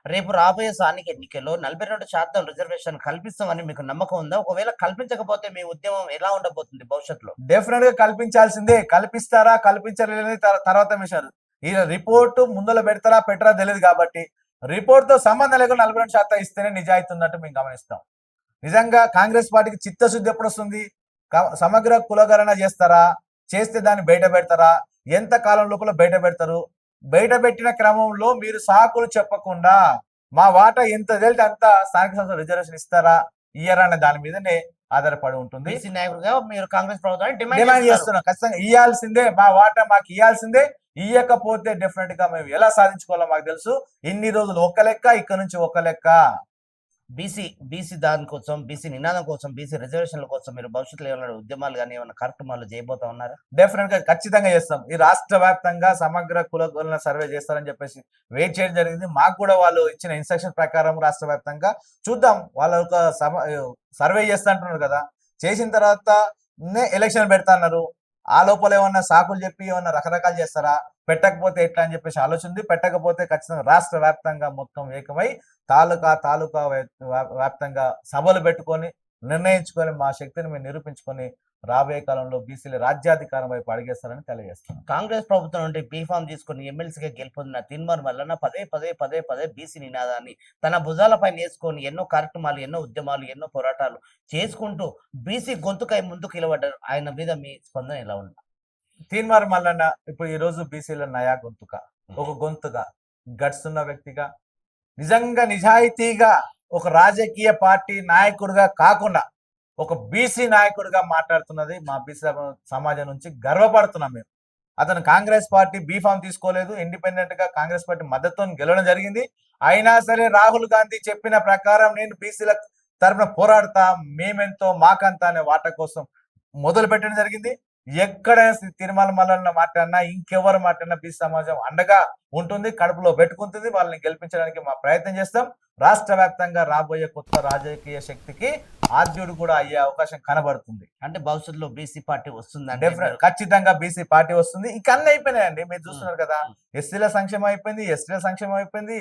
రేపు రాబోయే స్థానిక ఎన్నికల్లో 42% రిజర్వేషన్ కల్పిస్తామని మీకు నమ్మకం ఉందా? ఒకవేళ కల్పించకపోతే మీ ఉద్యమం ఎలా ఉండబోతుంది భవిష్యత్తులో? డెఫినెట్ గా కల్పించాల్సిందే. కల్పిస్తారా కల్పించలేదని తర్వాత విషయాలు. ఈ రిపోర్టు ముందర పెడతారా పెట్టరా తెలియదు కాబట్టి రిపోర్ట్ తో సంబంధం లేకుండా 42% ఇస్తేనే నిజాయితీ ఉన్నట్టు మేము గమనిస్తాం. నిజంగా కాంగ్రెస్ పార్టీకి చిత్తశుద్ధి ఎప్పుడు వస్తుంది? సమగ్ర కులగణన చేస్తారా, చేస్తే దాన్ని బయట పెడతారా, ఎంత కాలం లోపల బయట పెడతారు? బయట పెట్టిన క్రమంలో మీరు సాకులు చెప్పకుండా మా వాటా ఎంత తెలితే అంత స్థానిక సంస్థ రిజర్వేషన్ ఇస్తారా ఇయ్యరా అనే దాని మీదనే ఆధారపడి ఉంటుంది. బీసీ నాయకులుగా మీరు కాంగ్రెస్ ప్రభుత్వాన్ని డిమాండ్ చేస్తున్నాం. ఖచ్చితంగా ఇయ్యాల్సిందే, మా వాటా మాకు ఇయ్యాల్సిందే. ఇయ్యకపోతే డెఫినెట్ గా మేము ఎలా సాధించుకోవాలో మాకు తెలుసు. ఇన్ని రోజులు ఒక లెక్క, ఇక్కడ నుంచి ఒక లెక్క. బీసీ దాని కోసం, బీసీ నినాదం కోసం, బీసీ రిజర్వేషన్ల కోసం మీరు భవిష్యత్తులో ఏమైనా ఉద్యమాలు కానీ ఏమైనా కార్యక్రమాలు చేయబోతా ఉన్నారా? డెఫినెట్ గా ఖచ్చితంగా చేస్తాం. ఈ రాష్ట్ర వ్యాప్తంగా సమగ్ర కుల సర్వే చేస్తారని చెప్పేసి వెయిట్ చేయడం జరిగింది. మాకు కూడా వాళ్ళు ఇచ్చిన ఇన్స్ట్రక్షన్ ప్రకారం రాష్ట్ర వ్యాప్తంగా చూద్దాం. వాళ్ళ ఒక సర్వే చేస్తా అంటున్నారు కదా, చేసిన తర్వాత ఎలక్షన్ పెడతా అన్నారు. ఆ లోపల ఏమన్నా సాకులు చెప్పి ఏమన్నా రకరకాలు చేస్తారా, పెట్టకపోతే ఎట్లా అని చెప్పేసి ఆలోచన ఉంది. పెట్టకపోతే ఖచ్చితంగా రాష్ట్ర వ్యాప్తంగా మొత్తం ఏకమై తాలూకా వ్యాప్తంగా సభలు పెట్టుకొని నిర్ణయించుకొని మా శక్తిని మేము నిరూపించుకొని రాబోయే కాలంలో బీసీల రాజ్యాధికారం వైపు అడిగేస్తారని తెలియజేస్తున్నాం. కాంగ్రెస్ ప్రభుత్వం నుండి బీఫామ్ తీసుకుని ఎమ్మెల్సీగా గెలుపొందిన తీన్మార్ మల్లన్న పదే బీసీ నినాదాన్ని తన భుజాలపై వేసుకొని ఎన్నో కార్యక్రమాలు, ఎన్నో ఉద్యమాలు, ఎన్నో పోరాటాలు చేసుకుంటూ బీసీ గొంతుకై ముందుకు నిలబడ్డారు. ఆయన మీద మీ స్పందన ఎలా ఉంది? తీన్మార్ మల్లన్న ఇప్పుడు ఈ రోజు బీసీల నయా గొంతుక, ఒక గొంతుగా, గట్స్ ఉన్న వ్యక్తిగా, నిజంగా నిజాయితీగా ఒక రాజకీయ పార్టీ నాయకుడిగా కాకుండా ఒక బీసీ నాయకుడిగా మాట్లాడుతున్నది మా బీసీ సమాజం నుంచి గర్వపడుతున్నాం మేము. అతను కాంగ్రెస్ పార్టీ బీఫామ్ తీసుకోలేదు, ఇండిపెండెంట్ గా కాంగ్రెస్ పార్టీ మద్దతుతో గెలవడం జరిగింది. అయినా సరే రాహుల్ గాంధీ చెప్పిన ప్రకారం నేను బీసీల తరఫున పోరాడతా, మేమెంతో మాకంతా అనే వాట కోసం మొదలు పెట్టడం జరిగింది. ఎక్కడ తిరుమల మల్లన్న మాట్లాడినా, ఇంకెవరు మాట్లాడినా బీసీ సమాజం అండగా ఉంటుంది, కడుపులో పెట్టుకుంటుంది. వాళ్ళని గెలిపించడానికి మా ప్రయత్నం చేస్తాం. రాష్ట్ర వ్యాప్తంగా రాబోయే కొత్త రాజకీయ శక్తికి ఆద్యుడు కూడా అయ్యే అవకాశం కనబడుతుంది. అంటే భవిష్యత్తులో బీసీ పార్టీ వస్తుందంటే డెఫినెట్ ఖచ్చితంగా బీసీ పార్టీ వస్తుంది. ఇంకా అన్ని అయిపోయినాయండి, మీరు చూస్తున్నారు కదా. ఎస్సీల సంక్షేమం అయిపోయింది, ఎస్టీల సంక్షేమం అయిపోయింది.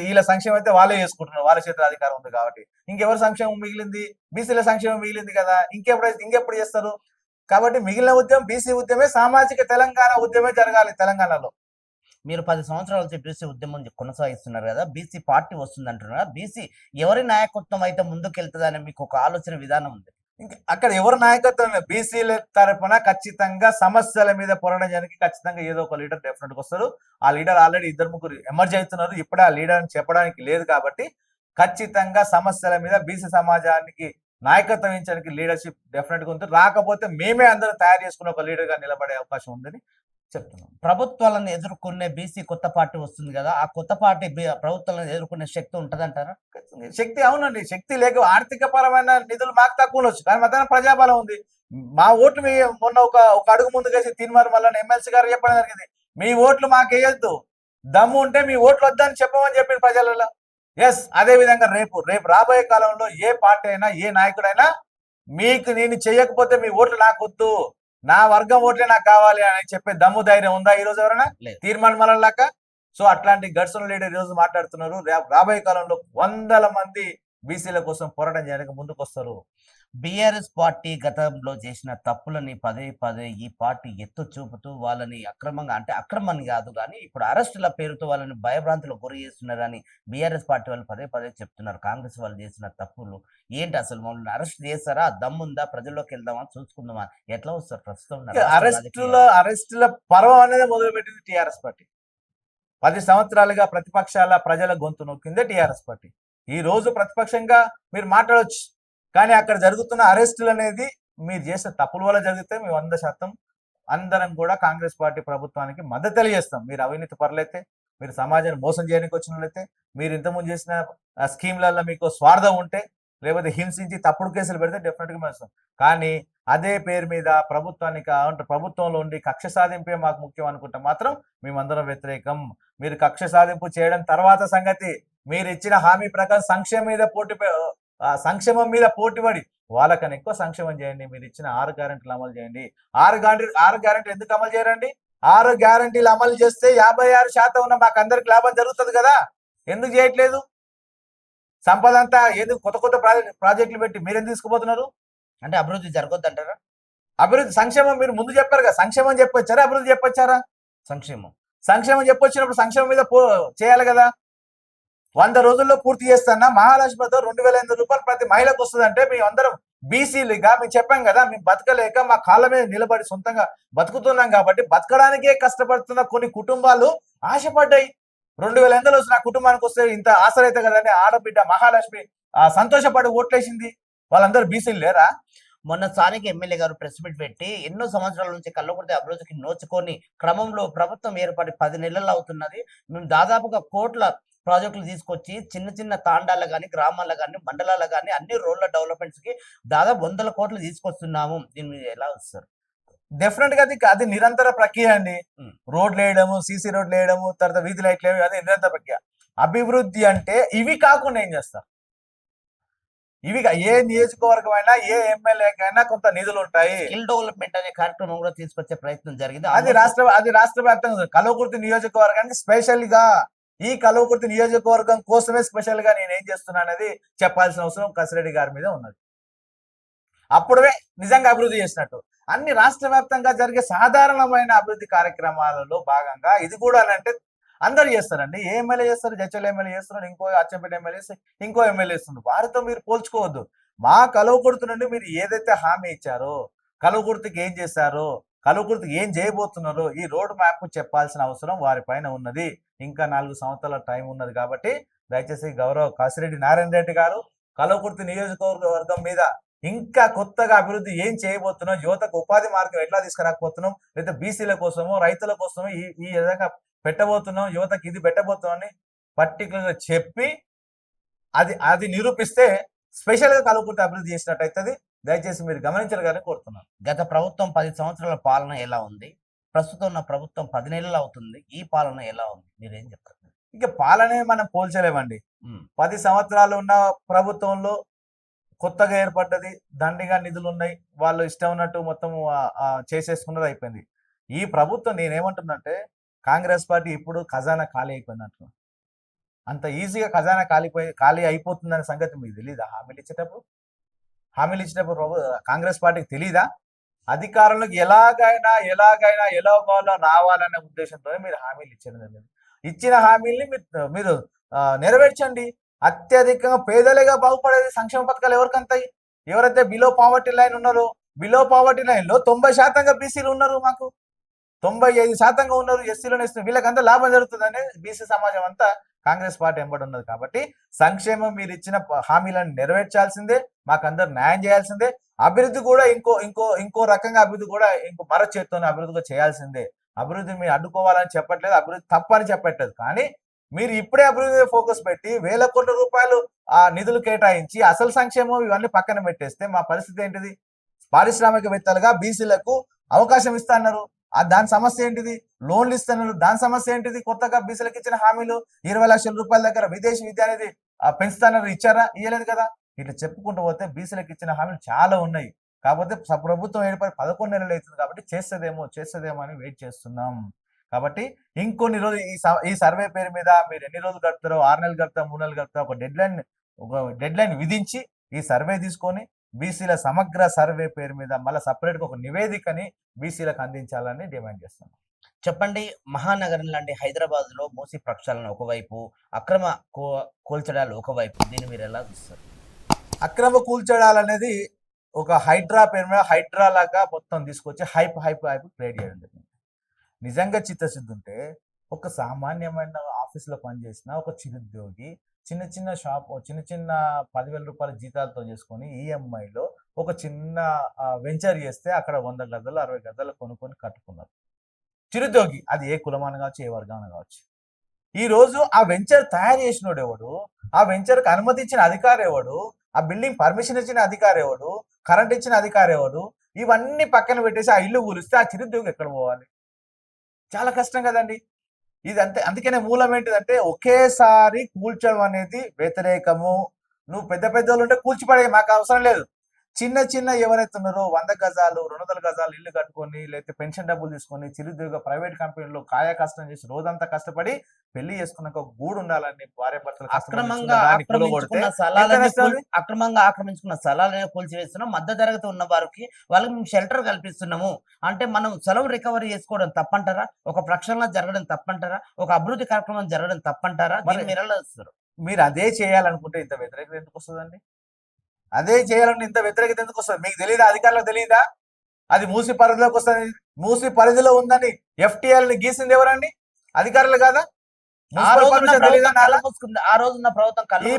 వీళ్ళ సంక్షేమం అయితే వాళ్ళే చేసుకుంటున్నారు, వాళ్ళ చేతుల అధికారం ఉంది కాబట్టి. ఇంకెవరి సంక్షేమం మిగిలింది? బీసీల సంక్షేమం మిగిలింది కదా. ఇంకెప్పుడు చేస్తారు? కాబట్టి మిగిలిన ఉద్యమం బీసీ ఉద్యమే, సామాజిక తెలంగాణ ఉద్యమే జరగాలి తెలంగాణలో. మీరు 10 సంవత్సరాల నుంచి బీసీ ఉద్యమం కొనసాగిస్తున్నారు కదా, బీసీ పార్టీ వస్తుంది అంటున్నారు. బీసీ ఎవరి నాయకత్వం అయితే ముందుకెళ్తుందని మీకు ఒక ఆలోచన విధానం ఉంది? అక్కడ ఎవరి నాయకత్వం, బీసీల తరపున ఖచ్చితంగా సమస్యల మీద పోరాటం చేయడానికి ఖచ్చితంగా ఏదో ఒక లీడర్ డెఫినెట్ గా వస్తారు. ఆ లీడర్ ఆల్రెడీ 2-3 ఎమర్జ్ అవుతున్నారు. ఇప్పుడే ఆ లీడర్ అని చెప్పడానికి లేదు కాబట్టి ఖచ్చితంగా సమస్యల మీద బీసీ సమాజానికి నాయకత్వం వహించడానికి లీడర్షిప్ డెఫినెట్ గా ఉంటుంది. రాకపోతే మేమే అందరూ తయారు చేసుకున్న ఒక లీడర్ గా నిలబడే అవకాశం ఉందని చెప్తున్నాం. ప్రభుత్వాలను ఎదుర్కొనే బీసీ కొత్త పార్టీ వస్తుంది కదా, ఆ కొత్త పార్టీ ప్రభుత్వాలను ఎదుర్కొనే శక్తి ఉంటదంటారా? శక్తి, అవునండి, శక్తి లేక ఆర్థిక పరమైన నిధులు మాకు తక్కువ ఉండొచ్చు, కానీ మా ప్రజాబలం ఉంది. మా ఓట్లు మొన్న ఒక అడుగు ముందుకేసి తీన్మార్ మల్లన్న ఎమ్మెల్సీ గారు చెప్పడం జరిగింది, మీ ఓట్లు మాకు వేయొద్దు, దమ్ము ఉంటే మీ ఓట్లు వద్దని చెప్పమని చెప్పిన ప్రజలలో. ఎస్, అదే విధంగా రేపు రాబోయే కాలంలో ఏ పార్టీ అయినా, ఏ నాయకుడైనా మీకు నేను చేయకపోతే మీ ఓట్లు నాకు వద్దు, నా వర్గం ఓట్లే నాకు కావాలి అని చెప్పే దమ్ము ధైర్యం ఉందా ఈ రోజు ఎవరైనా? తీర్మానం మల్లన్న. సో అట్లాంటి గడ్సన్ లీడర్ ఈ రోజు మాట్లాడుతున్నారు. రాబోయే కాలంలో 100 మంది బీసీల కోసం పోరాటం చేయడానికి ముందుకు వస్తారు. బీఆర్ఎస్ పార్టీ గతంలో చేసిన తప్పులని పదే ఈ పార్టీ ఎత్తు చూపుతూ వాళ్ళని అక్రమని కాదు కానీ ఇప్పుడు అరెస్టుల పేరుతో వాళ్ళని భయభ్రాంతులకు గురి చేస్తున్నారని బీఆర్ఎస్ పార్టీ వాళ్ళు పదే చెప్తున్నారు. కాంగ్రెస్ వాళ్ళు చేసిన తప్పులు ఏంటి? అసలు మమ్మల్ని అరెస్ట్ చేస్తారా? దమ్ముందా? ప్రజల్లోకి వెళ్దామా, చూసుకుందామా? ఎట్లా వస్తారు ప్రస్తుతం? అరెస్టుల పర్వం అనేది మొదలుపెట్టింది టీఆర్ఎస్ పార్టీ. 10 సంవత్సరాలుగా ప్రతిపక్షాల ప్రజల గొంతు నొక్కిందే టీఆర్ఎస్ పార్టీ. ఈ రోజు ప్రతిపక్షంగా మీరు మాట్లాడవచ్చు, కానీ అక్కడ జరుగుతున్న అరెస్టులు అనేది మీరు చేసే తప్పుల వల్ల జరిగితే మేము 100% అందరం కూడా కాంగ్రెస్ పార్టీ ప్రభుత్వానికి మద్దతు తెలియజేస్తాం. మీరు అవినీతి పరులైతే, మీరు సమాజాన్ని మోసం చేయడానికి వచ్చిన వాళ్ళైతే, మీరు ఇంతకుముందు చేసిన స్కీమ్లలో మీకు స్వార్థం ఉంటే, లేకపోతే హింసించి తప్పుడు కేసులు పెడితే డెఫినెట్ గా మేము. కానీ అదే పేరు మీద ప్రభుత్వంలో ఉండి కక్ష సాధింపే మాకు ముఖ్యం అనుకుంటే మాత్రం మేమందరం వ్యతిరేకం. మీరు కక్ష సాధింపు చేయడం తర్వాత సంగతి. మీరు ఇచ్చిన హామీ ప్రకారం సంక్షేమం మీద పోటీపడి వాళ్ళకన్నా ఎక్కువ సంక్షేమం చేయండి. మీరు ఇచ్చిన 6 గ్యారెంటీలు అమలు చేయండి. 6 గ్యారెంటీలు ఎందుకు అమలు చేయరండి? 6 గ్యారెంటీలు అమలు చేస్తే 56% ఉన్న మాకు అందరికి లాభం జరుగుతుంది కదా, ఎందుకు చేయట్లేదు? సంపద అంతా ఎందుకు కొత్త ప్రాజెక్టులు పెట్టి మీరేం తీసుకుపోతున్నారు? అంటే అభివృద్ధి జరగొద్దు అంటారా? అభివృద్ధి, సంక్షేమం మీరు ముందు చెప్పారు కదా, సంక్షేమం చెప్పొచ్చారా, అభివృద్ధి చెప్పొచ్చారా? సంక్షేమం చెప్పొచ్చినప్పుడు సంక్షేమం మీద చేయాలి కదా. 100 రోజుల్లో పూర్తి చేస్తానా మహాలక్ష్మితో 2,800 రూపాయలు ప్రతి మహిళకు వస్తుందంటే మేము అందరం బీసీలుగా మేము చెప్పాం కదా, మేము బతకలేక మా కాళ్ళ మీద నిలబడి సొంతంగా బతుకుతున్నాం కాబట్టి బతకడానికే కష్టపడుతున్న కొన్ని కుటుంబాలు ఆశపడ్డాయి. 2,800 వచ్చి నా కుటుంబానికి వస్తే ఇంత ఆసరైతే కదండి ఆడబిడ్డ మహాలక్ష్మి సంతోషపడి ఓట్లేసింది. వాళ్ళందరూ బీసీలు లేరా? మొన్న స్థానిక ఎమ్మెల్యే గారు ప్రెస్ మీట్ పెట్టి ఎన్నో సంవత్సరాల నుంచి కల్లకుర్తి అభివృద్ధికి నోచుకొని క్రమంలో ప్రభుత్వం ఏర్పడి 10 నెలలు అవుతున్నది. మేము దాదాపుగా కోట్ల ప్రాజెక్టులు తీసుకొచ్చి చిన్న తాండాల కానీ, గ్రామాల కానీ, మండలాల కానీ అన్ని రోడ్ల డెవలప్మెంట్స్ కి దాదాపు 100 కోట్లు తీసుకొస్తున్నాము. దీని మీద ఎలా వస్తారు? డెఫినెట్ గా అది నిరంతర ప్రక్రియ అండి. రోడ్లు వేయడము, సీసీ రోడ్లు వేయడము, తర్వాత వీధి లైట్లు వేయడం, అదే నిరంతర ప్రక్రియ. అభివృద్ధి అంటే ఇవి కాకుండా ఏం చేస్తారు? ఇవి ఏ నియోజకవర్గం అయినా ఏ ఎమ్మెల్యేకైనా కొంత నిధులు ఉంటాయి. స్కిల్ డెవలప్మెంట్ అనే కార్యక్రమం కూడా తీసుకొచ్చే ప్రయత్నం జరిగింది. అది రాష్ట్ర వ్యాప్తంగా కల్వకుర్తి నియోజకవర్గానికి స్పెషల్ గా ఈ కల్వకుర్తి నియోజకవర్గం కోసమే స్పెషల్ గా నేను ఏం చేస్తున్నా అనేది చెప్పాల్సిన అవసరం కసిరెడ్డి గారి మీద ఉన్నది. అప్పుడే నిజంగా అభివృద్ధి చేసినట్టు. అన్ని రాష్ట్ర వ్యాప్తంగా జరిగే సాధారణమైన అభివృద్ధి కార్యక్రమాలలో భాగంగా ఇది కూడా అంటే అందరు చేస్తారండి. ఏ ఎమ్మెల్యే చేస్తారు? జడ్చల్ ఎమ్మెల్యే చేస్తున్నారు, ఇంకో అచ్చంపేట ఎమ్మెల్యే, ఇంకో ఎమ్మెల్యే చేస్తున్నారు. వారితో మీరు పోల్చుకోవద్దు. మా కల్వకుర్తి నుండి మీరు ఏదైతే హామీ ఇచ్చారో, కల్వకుర్తికి ఏం చేశారో, కల్వకుర్తికి ఏం చేయబోతున్నారో ఈ రోడ్ మ్యాప్ చెప్పాల్సిన అవసరం వారి పైన ఉన్నది. ఇంకా 4 సంవత్సరాల టైం ఉన్నది కాబట్టి దయచేసి గౌరవ కాసిరెడ్డి నారాయణ రెడ్డి గారు కల్వకుర్తి నియోజకవర్గం మీద ఇంకా కొత్తగా అభివృద్ధి ఏం చేయబోతున్నాం, యువతకు ఉపాధి మార్గం ఎట్లా తీసుకురాకపోతున్నాం, లేదా బీసీల కోసమో రైతుల కోసమో ఈ విధంగా పెట్టబోతున్నాం, యువతకి ఇది పెట్టబోతున్నాం అని పర్టికులర్ గా చెప్పి అది నిరూపిస్తే స్పెషల్ గా కల్వకుర్తి అభివృద్ధి చేసినట్టయితే దయచేసి మీరు గమనించాలని కోరుతున్నాను. గత ప్రభుత్వం 10 సంవత్సరాల పాలన ఎలా ఉంది, ప్రస్తుతం ఉన్న ప్రభుత్వం 10 నెలలు అవుతుంది, ఈ పాలన ఎలా ఉంది, మీరేం చెప్తారు? ఇక పాలనే మనం పోల్చలేమండి. ఉమ్, 10 సంవత్సరాలు ఉన్న ప్రభుత్వంలో కొత్తగా ఏర్పడ్డది, దండిగా నిధులు ఉన్నాయి, వాళ్ళు ఇష్టం ఉన్నట్టు మొత్తం చేసేసుకున్నది అయిపోయింది. ఈ ప్రభుత్వం నేనేమంటున్నంటే కాంగ్రెస్ పార్టీ ఇప్పుడు ఖజానా ఖాళీ అయిపోయినట్లు. అంత ఈజీగా ఖజానా ఖాళీ అయిపోతుందనే సంగతి మీకు తెలీదా? హామీలు ఇచ్చేటప్పుడు కాంగ్రెస్ పార్టీకి తెలీదా? అధికారంలోకి ఎలాగైనా రావాలనే ఉద్దేశంతో మీరు హామీలు ఇచ్చారు. ఇచ్చిన హామీల్ని మీరు నెరవేర్చండి. అత్యధికంగా పేదలుగా బాగుపడేది సంక్షేమ పథకాలు ఎవరికంతాయి? ఎవరైతే బిలో పావర్టీ లైన్ ఉన్నారో, బిలో పావర్టీ లైన్ లో 90% బీసీలు ఉన్నారు. మాకు 95% ఉన్నారు ఎస్సీలను ఇస్తున్నారు. వీళ్ళకంతా లాభం జరుగుతుందని బీసీ సమాజం అంతా కాంగ్రెస్ పార్టీ ఎంబడి ఉన్నది. కాబట్టి సంక్షేమం మీరు ఇచ్చిన హామీలను నెరవేర్చాల్సిందే, మాకందరు న్యాయం చేయాల్సిందే. అభివృద్ధి కూడా ఇంకో రకంగా అభివృద్ధి కూడా మరో చేత్తోనే అభివృద్ధిగా చేయాల్సిందే. అభివృద్ధి మీరు అడ్డుకోవాలని చెప్పట్లేదు, అభివృద్ధి తప్పని చెప్పట్లేదు. కానీ మీరు ఇప్పుడే అభివృద్ధి ఫోకస్ పెట్టి వేల కోట్ల రూపాయలు ఆ నిధులు కేటాయించి అసలు సంక్షేమం ఇవన్నీ పక్కన పెట్టేస్తే మా పరిస్థితి ఏంటిది? పారిశ్రామికవేత్తలుగా బీసీలకు అవకాశం ఇస్తా అన్నారు, దాని సమస్య ఏంటిది? లోన్లు ఇస్తున్నారు, దాని సమస్య ఏంటిది? కొత్తగా బీసీలకు ఇచ్చిన హామీలు 20 లక్షల రూపాయల దగ్గర విదేశీ విద్య అనేది పెంచుతానన్నారు, ఇచ్చారా? ఇయ్యలేదు కదా. ఇట్లా చెప్పుకుంటూ పోతే బీసీలకు ఇచ్చిన హామీలు చాలా ఉన్నాయి. కాకపోతే ప్రభుత్వం ఏర్పడి 11 నెలలు అవుతుంది కాబట్టి చేస్తుందేమో అని వెయిట్ చేస్తున్నాం. కాబట్టి ఇంకొన్ని రోజులు ఈ సర్వే పేరు మీద మీరు ఎన్ని రోజులు గడుపుతారో, 6 నెలలు గడుపుతారో, 3 నెలలు గడుపుతారో, ఒక డెడ్ లైన్ విధించి ఈ సర్వే తీసుకొని బీసీల సమగ్ర సర్వే పేరు మీద మళ్ళీ సపరేట్గా ఒక నివేదికని బీసీలకు అందించాలని డిమాండ్ చేస్తున్నాం. చెప్పండి, మహానగరం లాంటి హైదరాబాద్ లో మూసి ప్రక్షాళన ఒకవైపు, అక్రమ కూల్చడాలు ఒకవైపు, దీన్ని మీరు ఎలా చూస్తారు? అక్రమ కూల్చడాలు అనేది ఒక హైడ్రా పేరు మీద హైడ్రా లాగా మొత్తం తీసుకొచ్చి హైప్ క్రియేట్ చేయడం జరిగింది. నిజంగా చిత్తశుద్ధి ఉంటే ఒక సామాన్యమైన ఆఫీసులో పనిచేసిన ఒక చిరుద్యోగి చిన్న 10,000 రూపాయల జీతాలతో చేసుకొని ఈఎంఐలో ఒక చిన్న వెంచర్ చేస్తే అక్కడ 100 గదులు 60 గదులు కొనుక్కొని కట్టుకున్నారు. చిరుద్యోగి, అది ఏ కులమాన కావచ్చు, ఏ వర్గాన కావచ్చు. ఈ రోజు ఆ వెంచర్ తయారు చేసినోడు ఎవడు, ఆ వెంచర్కి అనుమతి ఇచ్చిన అధికారి ఎవడు, ఆ బిల్డింగ్ పర్మిషన్ ఇచ్చిన అధికారి ఎవడు, కరెంట్ ఇచ్చిన అధికారి ఎవడు, ఇవన్నీ పక్కన పెట్టేసి ఆ ఇల్లు కూలిస్తే ఆ చిరుద్యోగి ఎక్కడ పోవాలి? చాలా కష్టం కదండి. ఇది అందుకనే మూలం ఏంటిదంటే ఒకేసారి కూల్చడం అనేది వ్యతిరేకము. నువ్వు పెద్ద వాళ్ళు ఉంటే కూల్చిపడే, మాకు అవసరం లేదు. చిన్న ఎవరైతే ఉన్నారో 100 గజాలు 200 గజాలు ఇల్లు కట్టుకొని లేకపోతే పెన్షన్ డబ్బులు తీసుకొని చిరుద్యోగ ప్రైవేట్ కంపెనీలో కాయ కష్టం చేసి రోజంతా కష్టపడి పెళ్లి చేసుకున్నాక ఒక గూడు ఉండాలని భార్య భర్తలు అక్రమంగా ఆక్రమించుకున్న స్థలాలను కూల్చివేస్తున్నాం. మధ్య తరగతి ఉన్న వారికి వాళ్ళకి మేము షెల్టర్ కల్పిస్తున్నాము అంటే మనం స్థలం రికవరీ చేసుకోవడం తప్పంటారా? ఒక ప్రక్షాళన జరగడం తప్పంటారా? ఒక అభివృద్ధి కార్యక్రమం జరగడం తప్పంటారా? మీరు అదే చేయాలనుకుంటే ఇంత వ్యతిరేకత ఎందుకు వస్తుందండి? అదే చేయాలని ఇంత వ్యతిరేకత ఎందుకు వస్తుంది? మీకు తెలియదా? అధికారులకు తెలియదా? అది మూసి పరిధిలోకి వస్తుంది. మూసి పరిధిలో ఉందని ఎఫ్టీఎల్ ని గీసింది ఎవరండి? అధికారులు కాదా? ఈ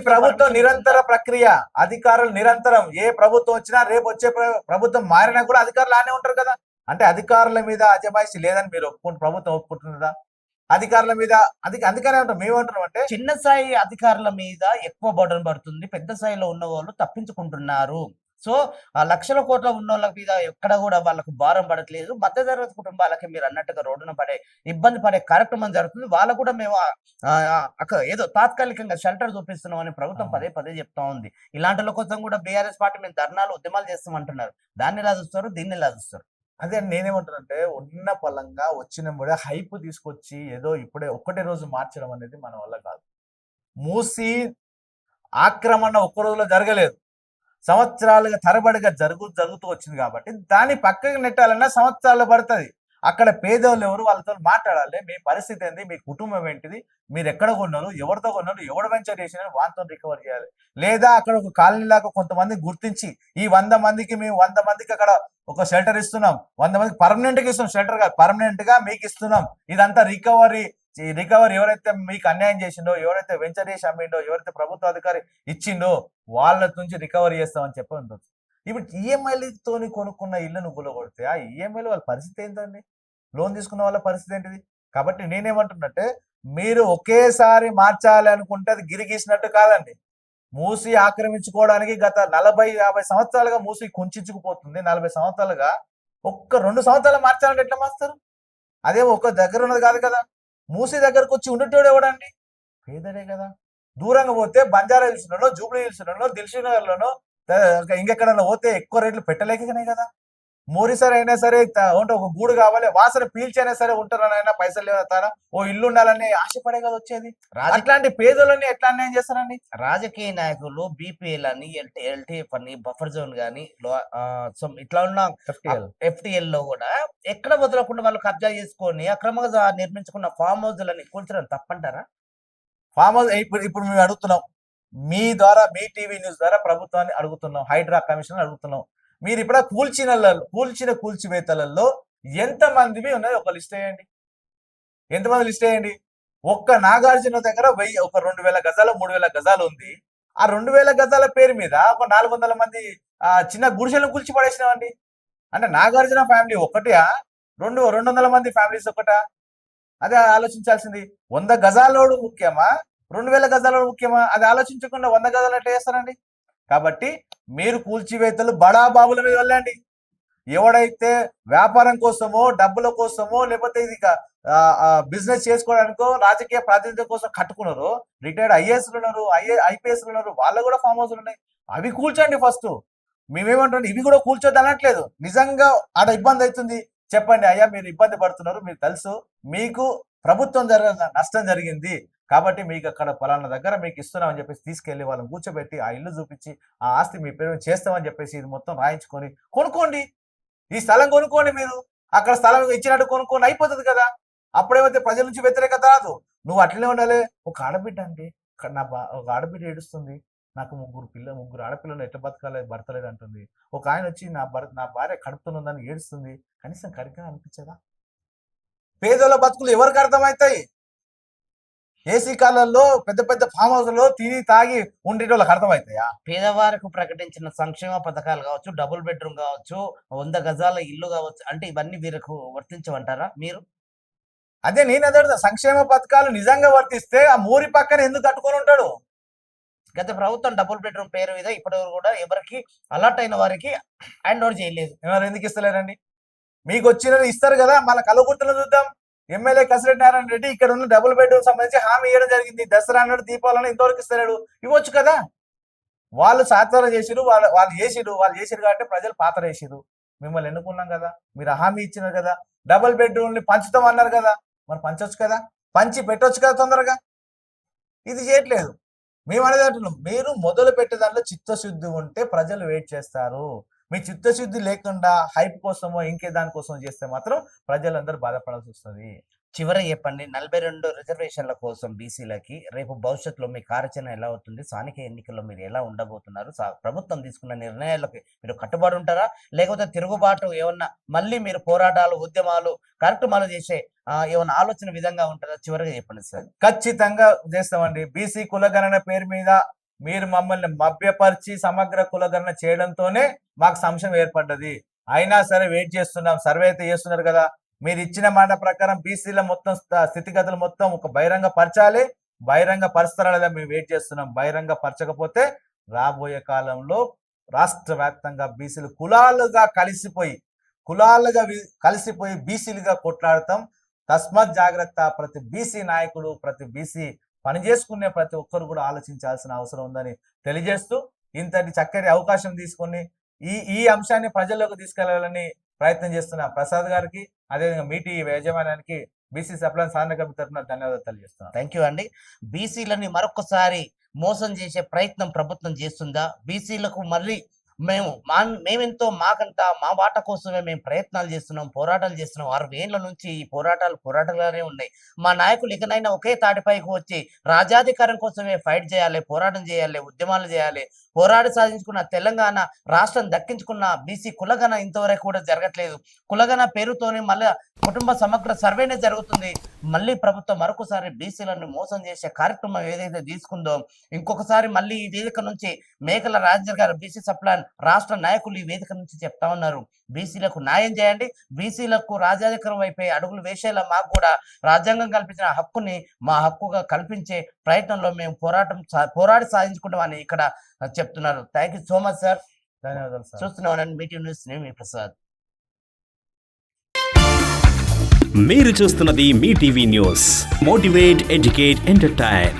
ప్రభుత్వం నిరంతర ప్రక్రియ, అధికారులు నిరంతరం. ఏ ప్రభుత్వం వచ్చినా రేపు వచ్చే ప్రభుత్వం మారినా కూడా అధికారులు ఆనే ఉంటారు కదా. అంటే అధికారుల మీద అజమాయిషి లేదని మీరు ప్రభుత్వం ఒప్పుకుంటున్నదా? అధికారుల మీద అందుకనే ఉంటాం. మేమంటున్నాం అంటే చిన్న స్థాయి అధికారుల మీద ఎక్కువ బర్డన్ పడుతుంది, పెద్ద స్థాయిలో ఉన్న వాళ్ళు తప్పించుకుంటున్నారు. సో ఆ లక్షల కోట్ల ఉన్నోళ్ళ మీద ఎక్కడ కూడా వాళ్ళకు భారం పడట్లేదు. మధ్యతరగతి కుటుంబాలకి మీరు అన్నట్టుగా రోడ్డున పడే ఇబ్బంది పడే కార్యక్రమం జరుగుతుంది. వాళ్ళకు కూడా మేము ఏదో తాత్కాలికంగా షెల్టర్ చూపిస్తున్నాం అని ప్రభుత్వం పదే పదే చెప్తా ఉంది. ఇలాంటి కోసం కూడా బీఆర్ఎస్ పార్టీ మేము ధర్నాలు ఉద్యమాలు చేస్తామంటున్నారు. దాన్ని ఎలా చూస్తారు, దీన్ని ఎలా చూస్తారు? అదే నేనేమంటానంటే ఉన్న పలంగా వచ్చిన కూడా హైప్ తీసుకొచ్చి ఏదో ఇప్పుడే ఒక్కటే రోజు మార్చడం అనేది మన వల్ల కాదు. మూసి ఆక్రమణ ఒక్క రోజులో జరగలేదు. సంవత్సరాలుగా తరబడిగా జరుగుతూ వచ్చింది కాబట్టి దాన్ని పక్కకి నెట్టాలన్నా సంవత్సరాలు పడుతుంది. అక్కడ పేదోళ్ళు ఎవరు, వాళ్ళతో మాట్లాడాలి. మీ పరిస్థితి ఏంది, మీ కుటుంబం ఏంటిది, మీరు ఎక్కడ కొన్నారు, ఎవరితో కొన్నారు, ఎవడు వెంచర్ చేసిన వాళ్ళతో రికవర్ చేయాలి. లేదా అక్కడ ఒక కాలనీ లాగా కొంతమంది గుర్తించి ఈ 100 మందికి మేము 100 మందికి అక్కడ ఒక షెల్టర్ ఇస్తున్నాం, 100 మందికి పర్మనెంట్ గా ఇస్తున్నాం, షెల్టర్ గా పర్మనెంట్ గా మీకు ఇస్తున్నాం. ఇదంతా రికవరీ ఎవరైతే మీకు అన్యాయం చేసిండో, ఎవరైతే వెంచర్ చేసి అమ్మిండో, ఎవరైతే ప్రభుత్వ అధికారి ఇచ్చిండో వాళ్ళ నుంచి రికవరీ చేస్తామని చెప్పి ఉండొచ్చు. ఇప్పుడు ఈఎంఐలతోని కొనుక్కున్న ఇల్లును గులగొడితే ఆ ఈఎంఐలు వాళ్ళ పరిస్థితి ఏంటండి? లోన్ తీసుకున్న వాళ్ళ పరిస్థితి ఏంటిది? కాబట్టి నేనేమంటున్నట్టే మీరు ఒకేసారి మార్చాలి అనుకుంటే అది గిరిగీసినట్టు కాదండి. మూసి ఆక్రమించుకోవడానికి గత 40-50 సంవత్సరాలుగా మూసి కుంచుకుపోతుంది. 40 సంవత్సరాలుగా ఒక్క 2 సంవత్సరాలు మార్చాలంటే ఎట్లా మార్స్తారు? అదే ఒక దగ్గర ఉన్నది కాదు కదా. మూసి దగ్గరకు వచ్చి ఉండేటోడు ఎవడండి? పేదడే కదా. దూరంగా పోతే బంజారా హిల్స్ లోనో, జూబ్లీ హిల్స్ లోనో, దిల్షుక్ నగర్ లోనో, ఇంకెక్కడన్నా పోతే ఎక్కువ రేట్లు పెట్టలేకనే కదా. మోరిసారి అయినా సరే ఉంటే ఒక గూడు కావాలి, వాసన పీల్చైనా సరే ఉంటారనైనా పైసలు లేవుతారా, ఓ ఇల్లు ఉండాలని ఆశపడే కదా వచ్చేది. అట్లాంటి పేదలని ఎట్లా అన్యాయం చేస్తారండి? రాజకీయ నాయకులు బీపీఎల్ అని, ఎల్టీఎఫ్ అని, బఫర్ జోన్ గాని ఇట్లా ఉన్న ఎఫ్టిఎల్ లో కూడా ఎక్కడ వదలకుండా వాళ్ళు కబ్జా చేసుకొని అక్రమంగా నిర్మించుకున్న ఫామ్ హౌస్లని కూల్చడం తప్పంటారా? ఫామ్ హౌస్ ఇప్పుడు మేము అడుగుతున్నాం, మీ ద్వారా, మీ టీవీ న్యూస్ ద్వారా ప్రభుత్వాన్ని అడుగుతున్నాం, హైడ్రా కమిషన్ అడుగుతున్నాం. మీరు ఇప్పుడు కూల్చిన కూల్చివేతలలో ఎంత మందివి ఉన్నాయి ఒక లిస్ట్ వేయండి. ఎంతమంది లిస్ట్ వేయండి. ఒక్క నాగార్జున దగ్గర ఒక 2000 గజాలు 3000 గజాలు ఉంది. ఆ 2000 గజాల పేరు మీద ఒక 400 మంది చిన్న గుడిసెలను కూల్చి పడేసినామండి. అంటే నాగార్జున ఫ్యామిలీ ఒకటా, 200 మంది ఫ్యామిలీస్ ఒకటా? అదే ఆలోచించాల్సింది. 100 గజాలోడు ముఖ్యమా, 2000 గజాలోడు ముఖ్యమా? అది ఆలోచించకుండా 100 గజాలు ఎట్లా చేస్తారండి? కాబట్టి మీరు కూల్చివేతలు బడాబాబుల మీద వెళ్ళండి. ఎవడైతే వ్యాపారం కోసమో, డబ్బుల కోసమో, లేకపోతే ఇది బిజినెస్ చేసుకోవడానికో, రాజకీయ ప్రాతినిధ్యం కోసం కట్టుకున్నారో, రిటైర్డ్ ఐఏఎస్లు ఉన్నారు, ఐపీఎస్లు ఉన్నారు, వాళ్ళు కూడా ఫామ్ హౌస్లు ఉన్నాయి. అవి కూల్చండి ఫస్ట్. మేమేమంటాం, ఇవి కూడా కూల్చొద్దు అనట్లేదు. నిజంగా ఆడ ఇబ్బంది అవుతుంది చెప్పండి, అయ్యా మీరు ఇబ్బంది పడుతున్నారు, మీకు తెలుసు, మీకు ప్రభుత్వం నష్టం జరిగింది కాబట్టి మీకు అక్కడ పలానా దగ్గర మీకు ఇస్తున్నామని చెప్పేసి తీసుకెళ్లి వాళ్ళని కూర్చోబెట్టి ఆ ఇల్లు చూపించి ఆ ఆస్తి మీ పేరు చేస్తామని చెప్పేసి ఇది మొత్తం రాయించుకొని కొనుక్కోండి. ఈ స్థలం కొనుక్కోండి. మీరు అక్కడ స్థలం ఇచ్చినట్టు కొనుక్కోండి, అయిపోతుంది కదా. అప్పుడేమైతే ప్రజల నుంచి వ్యతిరేకత రాదు. నువ్వు అట్లనే ఉండాలి. ఒక ఆడబిడ్డ అండి, ఒక ఆడబిడ్డ ఏడుస్తుంది, నాకు ముగ్గురు ఆడపిల్లలు ఎట్లా బతకాలి, భర్త లేదు అంటుంది. ఒక ఆయన వచ్చి నా భార్య కడుపుతున్నదని ఏడుస్తుంది, కనీసం కరిగా అనిపించదా? పేదోళ్ళ బతుకులు ఎవరికి అర్థమవుతాయి? ఏసీ కాలంలో పెద్ద పెద్ద ఫామ్ హౌస్ లో తిని తాగి ఉండేటోళ్ళకి అర్థమవుతాయా? పేదవారికి ప్రకటించిన సంక్షేమ పథకాలు కావచ్చు, డబుల్ బెడ్రూమ్ కావచ్చు, 100 గజాల ఇల్లు కావచ్చు, అంటే ఇవన్నీ వీరికి వర్తించమంటారా మీరు? అదే నేను అదే సంక్షేమ పథకాలు నిజంగా వర్తిస్తే ఆ మూరి పక్కన ఎందుకు కట్టుకొని ఉంటాడు? గత ప్రభుత్వం డబుల్ బెడ్రూమ్ పేరు మీద ఇప్పటివరకు కూడా ఎవరికి అలర్ట్ అయిన వారికి హ్యాండ్ ఓవర్ చేయలేదు. ఎవరు ఎందుకు ఇస్తలేరండి? మీకు వచ్చినది ఇస్తారు కదా. మళ్ళీ కలగుర్తులు చూద్దాం. ఎమ్మెల్యే కసిరెడ్డి నారాయణ రెడ్డి ఇక్కడ ఉన్న డబుల్ బెడ్రూమ్ సంబంధించి హామీ ఇవ్వడం జరిగింది. దసరా అన్నాడు, దీపావళి ఇంతవరకు ఇస్తలేడు. ఇవ్వచ్చు కదా. వాళ్ళు సాత్వర చేసిరు, వాళ్ళు చేసిరు కాబట్టి ప్రజలు పాత్ర వేసిరు. మిమ్మల్ని ఎన్నుకున్నాం కదా, మీరు హామీ ఇచ్చినారు కదా, డబుల్ బెడ్రూమ్ని పంచుతాం అన్నారు కదా, మరి పంచవచ్చు కదా, పంచి పెట్టవచ్చు కదా తొందరగా. ఇది చేయట్లేదు. మేము అనేది అంటున్నాం, మీరు మొదలు పెట్టే దాంట్లో చిత్తశుద్ధి ఉంటే ప్రజలు వెయిట్ చేస్తారు. మీ చిత్తశుద్ధి లేకుండా హైప్ కోసమో ఇంకే దానికోసమో చేస్తే మాత్రం ప్రజలందరూ బాధపడాల్సి వస్తుంది. చివరి చెప్పండి, 42 రిజర్వేషన్ల కోసం బీసీలకి రేపు భవిష్యత్తులో మీ కార్యాచరణ ఎలా అవుతుంది? స్థానిక ఎన్నికల్లో మీరు ఎలా ఉండబోతున్నారు? ప్రభుత్వం తీసుకున్న నిర్ణయాలకు మీరు కట్టుబడి ఉంటారా, లేకపోతే తిరుగుబాటు ఏమన్నా మళ్ళీ మీరు పోరాటాలు, ఉద్యమాలు, కార్యక్రమాలు చేసే ఏమన్నా ఆలోచన విధంగా ఉంటుందా? చివరిగా చెప్పండి సార్. ఖచ్చితంగా చేస్తామండి. బీసీ కులగణన పేరు మీద మీరు మమ్మల్ని మభ్యపరిచి సమగ్ర కులగణన చేయడంతోనే మాకు సంశయం ఏర్పడ్డది. అయినా సరే వెయిట్ చేస్తున్నాం. సర్వే అయితే చేస్తున్నారు కదా, మీరు ఇచ్చిన మాట ప్రకారం బీసీల మొత్తం స్థితిగతులు మొత్తం ఒక బహిరంగ పరచాలి. బహిరంగ పరుస్తారా లేదా మేము వెయిట్ చేస్తున్నాం. బహిరంగ పరచకపోతే రాబోయే కాలంలో రాష్ట్ర వ్యాప్తంగా బీసీలు కలిసిపోయి బీసీలుగా కొట్లాడతాం. తస్మాత్ జాగ్రత్త. ప్రతి బీసీ నాయకుడు, ప్రతి బీసీ పని చేసుకునే ప్రతి ఒక్కరు కూడా ఆలోచించాల్సిన అవసరం ఉందని తెలియజేస్తూ, ఇంతటి చక్కటి అవకాశం తీసుకొని ఈ అంశాన్ని ప్రజల్లోకి తీసుకెళ్లాలని ప్రయత్నం చేస్తున్న ప్రసాద్ గారికి, అదేవిధంగా మీటి యాజమాన్యానికి బీసీ సప్లైన్ సాధన కమిటీ తరఫున ధన్యవాదాలు తెలియజేస్తున్నాను. థ్యాంక్ యూ అండి. బీసీలని మరొకసారి మోసం చేసే ప్రయత్నం ప్రభుత్వం చేస్తుందా? బీసీలకు మళ్ళీ మేమెంతో మాకంతా మా వాట కోసమే మేము ప్రయత్నాలు చేస్తున్నాం, పోరాటాలు చేస్తున్నాం. 6 ఏళ్ల నుంచి ఈ పోరాటాలుగానే ఉన్నాయి. మా నాయకులు ఇకనైనా ఒకే తాటిపైకి వచ్చి రాజ్యాధికారం కోసమే ఫైట్ చేయాలి, పోరాటం చేయాలి, ఉద్యమాలు చేయాలి. పోరాడి సాధించుకున్న తెలంగాణ రాష్ట్రం దక్కించుకున్న బీసీ కులగణ ఇంతవరకు కూడా జరగట్లేదు. కులగణ పేరుతోనే మళ్ళీ కుటుంబ సమగ్ర సర్వేనే జరుగుతుంది. మళ్ళీ ప్రభుత్వం మరొకసారి బీసీలను మోసం చేసే కార్యక్రమం ఏదైతే తీసుకుందో, ఇంకొకసారి మళ్ళీ ఈ వేదిక నుంచి మేకల రాజేందర్ గారు, బీసీ సప్లాన్ రాష్ట్ర నాయకులు ఈ వేదిక నుంచి చెప్తా ఉన్నారు, బీసీలకు న్యాయం చేయండి, బీసీలకు రాజ్యాధికారం వైపే అడుగులు వేసేలా మాకు కూడా రాజ్యాంగం కల్పించిన హక్కుని మా హక్కుగా కల్పించే ప్రయత్నంలో మేము పోరాడి సాధించుకుంటామని ఇక్కడ చెప్తున్నారు. Thank you so much sir. ధన్యవాదాలు సార్. చూస్తున్నామని మీటింగ్ న్యూస్ నేను మీ ప్రసాద్. మీరు చూస్తున్నది మీ TV news. Motivate, educate, entertain.